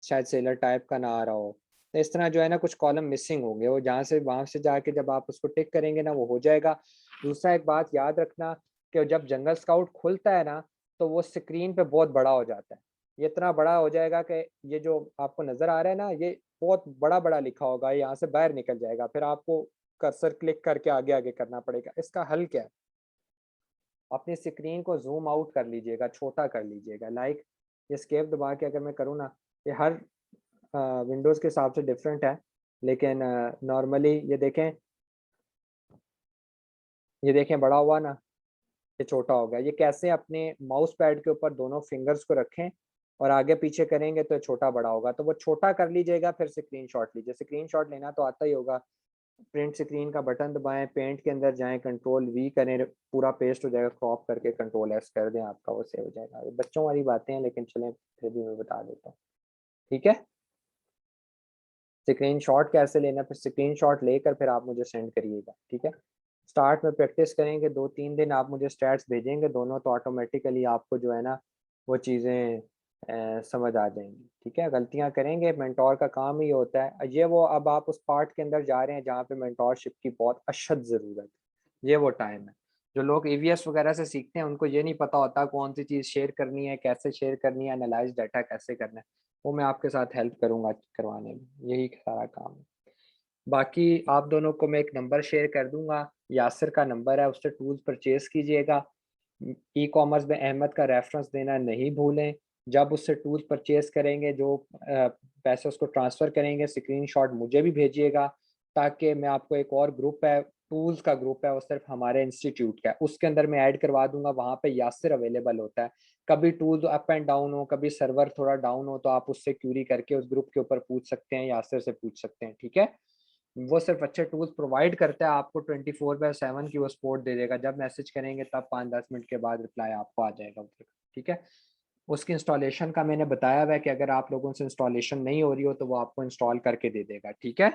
शायद सेलर टाइप का ना आ रहा हो। तो इस तरह जो है ना कुछ कॉलम मिसिंग होंगे, वो जहाँ से वहां से जाके जब आप उसको टिक करेंगे ना वो हो जाएगा। दूसरा एक बात याद रखना कि जब जंगल स्काउट खुलता है ना तो वो स्क्रीन पे बहुत बड़ा हो जाता है। ये इतना बड़ा हो जाएगा कि ये जो आपको नजर आ रहा है ना, ये बहुत बड़ा बड़ा लिखा होगा, यहाँ से बाहर निकल जाएगा। फिर आपको कर्सर क्लिक करके आगे आगे करना पड़ेगा। इसका हल क्या है? अपनी स्क्रीन को जूम आउट कर लीजिएगा, छोटा कर लीजिएगा। लाइक एस्केप दबा के अगर मैं करूँ ना, ये हर विंडोज़ के हिसाब से डिफरेंट है, लेकिन नॉर्मली ये देखें बड़ा हुआ ना, ये छोटा हो गया। ये कैसे? अपने माउस पैड के ऊपर दोनों फिंगर्स को रखें और आगे पीछे करेंगे तो छोटा बड़ा होगा। तो वो छोटा कर लीजिएगा, फिर स्क्रीनशॉट लीजिए। स्क्रीनशॉट लेना तो आता ही होगा। प्रिंट स्क्रीन का बटन दबाएं, पेंट के अंदर जाएं, कंट्रोल वी करें, पूरा पेस्ट हो जाएगा। क्रॉप करके कंट्रोल एस कर दें, आपका वो सेव हो जाएगा। ये बच्चों वाली बातें हैं, लेकिन चलें फिर भी मैं बता देता हूँ। ठीक है, स्क्रीन शॉट कैसे लेना, फिर स्क्रीन शॉट लेकर फिर आप मुझे सेंड करिएगा। ठीक है, स्टार्ट में प्रैक्टिस करेंगे, 2-3 दिन आप मुझे स्टैट्स भेजेंगे दोनों, तो ऑटोमेटिकली आपको जो है ना वो चीज़ें समझ आ जाएंगी। ठीक है, गलतियां करेंगे, मेंटोर का काम ही होता है ये। वो अब आप उस पार्ट के अंदर जा रहे हैं जहाँ पे मेंटोरशिप की बहुत अशद ज़रूरत है। ये वो टाइम है। जो लोग ईवीएस वगैरह से सीखते हैं उनको ये नहीं पता होता कौन सी चीज़ शेयर करनी है, कैसे शेयर करनी है, एनालाइज डाटा कैसे करना है। वो मैं आपके साथ हेल्प करूंगा करवाने में, यही सारा काम है। बाकी आप दोनों को मैं एक नंबर शेयर कर दूंगा, यासिर का नंबर है, उससे टूल्स परचेज कीजिएगा। ई कॉमर्स में अहमद का रेफरेंस देना नहीं भूलें। जब उससे टूल्स परचेज करेंगे, जो पैसे उसको ट्रांसफ़र करेंगे, स्क्रीनशॉट मुझे भी भेजिएगा, ताकि मैं आपको एक और ग्रुप है, टूल्स का ग्रुप है, वो सिर्फ हमारे इंस्टीट्यूट का है, उसके अंदर मैं ऐड करवा दूंगा। वहाँ पे यासिर अवेलेबल होता है। कभी टूल अप एंड डाउन हो, कभी सर्वर थोड़ा डाउन हो, तो आप उससे क्यूरी करके उस ग्रुप के ऊपर पूछ सकते हैं, यासिर से पूछ सकते हैं। ठीक है, वो सिर्फ अच्छे टूल्स प्रोवाइड करता है आपको, 24/7 की वो सपोर्ट दे देगा। जब मैसेज करेंगे तब 5-10 मिनट के बाद रिप्लाई आपको आ जाएगा उधर। ठीक है, उसकी इंस्टॉलेशन का मैंने बताया हुआ है कि अगर आप लोगों से इंस्टॉलेशन नहीं हो रही हो तो वो आपको इंस्टॉल करके दे देगा। ठीक है,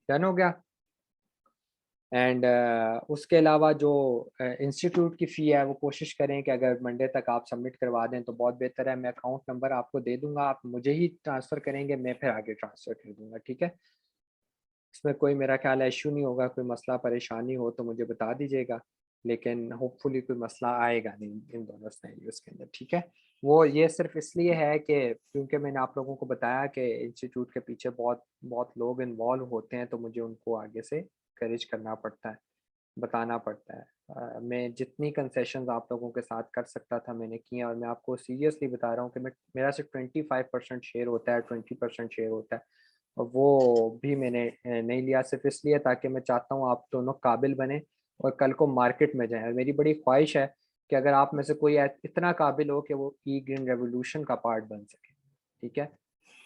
डन हो गया। एंड उसके अलावा जो इंस्टीट्यूट की फ़ी है वो कोशिश करें कि अगर मंडे तक आप सबमिट करवा दें तो बहुत बेहतर है। मैं अकाउंट नंबर आपको दे दूंगा, आप मुझे ही ट्रांसफ़र करेंगे, मैं फिर आगे ट्रांसफ़र कर दूंगा। ठीक है, इसमें कोई मेरा ख्याल है इशू नहीं होगा। कोई मसला परेशानी हो तो मुझे बता दीजिएगा, लेकिन होपफुली कोई मसला आएगा नहीं इन दोनों सिनेरियोस के अंदर। ठीक है, वो ये सिर्फ इसलिए है कि क्योंकि मैंने आप लोगों को बताया कि इंस्टीट्यूट के पीछे बहुत बहुत लोग इन्वॉल्व होते हैं, तो मुझे उनको आगे से करेज करना पड़ता है, बताना पड़ता है। मैं जितनी कंसेशंस आप लोगों के साथ कर सकता था मैंने किया, और मैं आपको सीरियसली बता रहा हूँ कि मैं मेरा सिर्फ 25% शेयर होता है, 20% शेयर होता है। और वो भी मैंने नहीं लिया, सिर्फ इसलिए ताकि मैं चाहता हूँ आप दोनों काबिल बने और कल को मार्केट में जाएं। और मेरी बड़ी ख्वाहिश है कि अगर आप में से कोई इतना काबिल हो कि वो ई ग्रीन रेवोल्यूशन का पार्ट बन सके। ठीक है,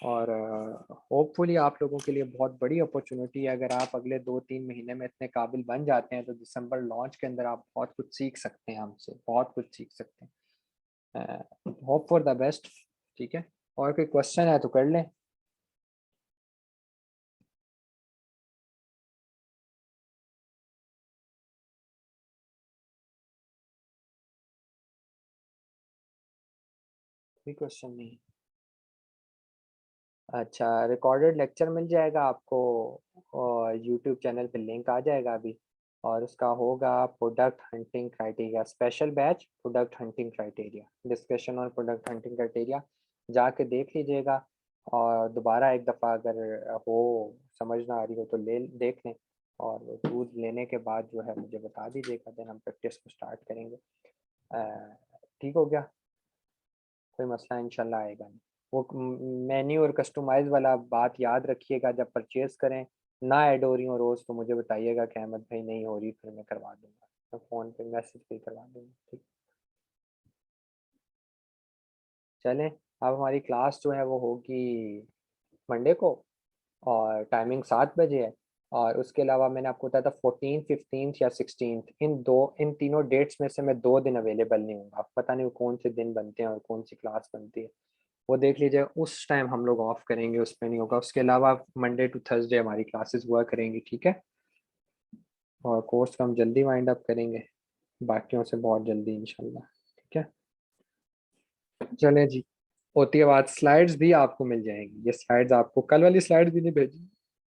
और होपफुली आप लोगों के लिए बहुत बड़ी अपॉर्चुनिटी है। अगर आप अगले 2-3 महीने में इतने काबिल बन जाते हैं तो दिसंबर लॉन्च के अंदर आप बहुत कुछ सीख सकते हैं, हमसे बहुत कुछ सीख सकते हैं। Hope for the best. ठीक है, और कोई क्वेश्चन है तो कर लें। कोई क्वेश्चन नहीं? अच्छा, रिकॉर्डेड लेक्चर मिल जाएगा आपको, और यूट्यूब चैनल पे लिंक आ जाएगा अभी। और उसका होगा product hunting criteria, special batch product hunting criteria, discussion और प्रोडक्ट हंटिंग क्राइटेरिया, जाके देख लीजिएगा। और दोबारा एक दफ़ा अगर हो समझ ना आ रही हो तो ले देख लें, और वो टूल लेने के बाद जो है मुझे बता दीजिएगा, देन हम प्रैक्टिस को स्टार्ट करेंगे। ठीक हो गया, कोई मसला इंशाल्लाह आएगा नहीं। वो मेन्यू और कस्टमाइज वाला बात याद रखिएगा, जब परचेज करें ना ऐड हो रही हो रोज़ तो मुझे बताइएगा कि अहमद भाई नहीं हो रही, फिर मैं करवा दूंगा, मैं फ़ोन पे मैसेज पे करवा दूंगा। ठीक, चलें। अब हमारी क्लास जो है वो होगी मंडे को, और टाइमिंग 7 बजे है। और उसके अलावा मैंने आपको बताया था 14, 15 या 16, इन तीनों डेट्स में से मैं 2 दिन अवेलेबल नहीं हूँ। आप पता नहीं वो कौन से दिन बनते हैं और कौन सी क्लास बनती है, वो देख लीजिए। उस टाइम हम लोग ऑफ करेंगे, उस पर नहीं होगा। उसके अलावा मंडे टू थर्सडे हमारी क्लासेस हुआ करेंगी, ठीक है। और कोर्स को हम जल्दी वाइंड अप करेंगे, बाकियों से बहुत जल्दी इंशाल्लाह, ठीक है। चलें जी, होती है बात। स्लाइड्स भी आपको मिल जाएंगी, ये स्लाइड्स आपको कल वाली स्लाइड्स भी नहीं भेजी,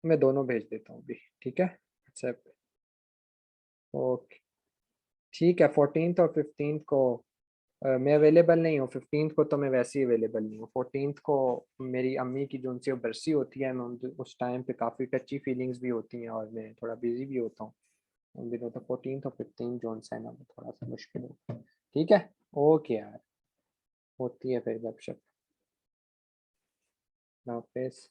मैं दोनों भेज देता हूँ अभी, ठीक है, व्हाट्सएप पे। ओके, ठीक है। 14 और 15 को मैं अवेलेबल नहीं हूँ। 15 को तो मैं वैसे ही अवेलेबल नहीं हूँ। 14 को मेरी अम्मी की जो उनसे बरसी होती है, मैं उस टाइम पे काफ़ी टची फीलिंग्स भी होती हैं और मैं थोड़ा बिजी भी होता हूँ उन दिनों। तो 14 और 15 जो है ना वो थोड़ा सा मुश्किल होता है, ठीक है। ओके यार, होती है फिर गपशप। हाफिज़।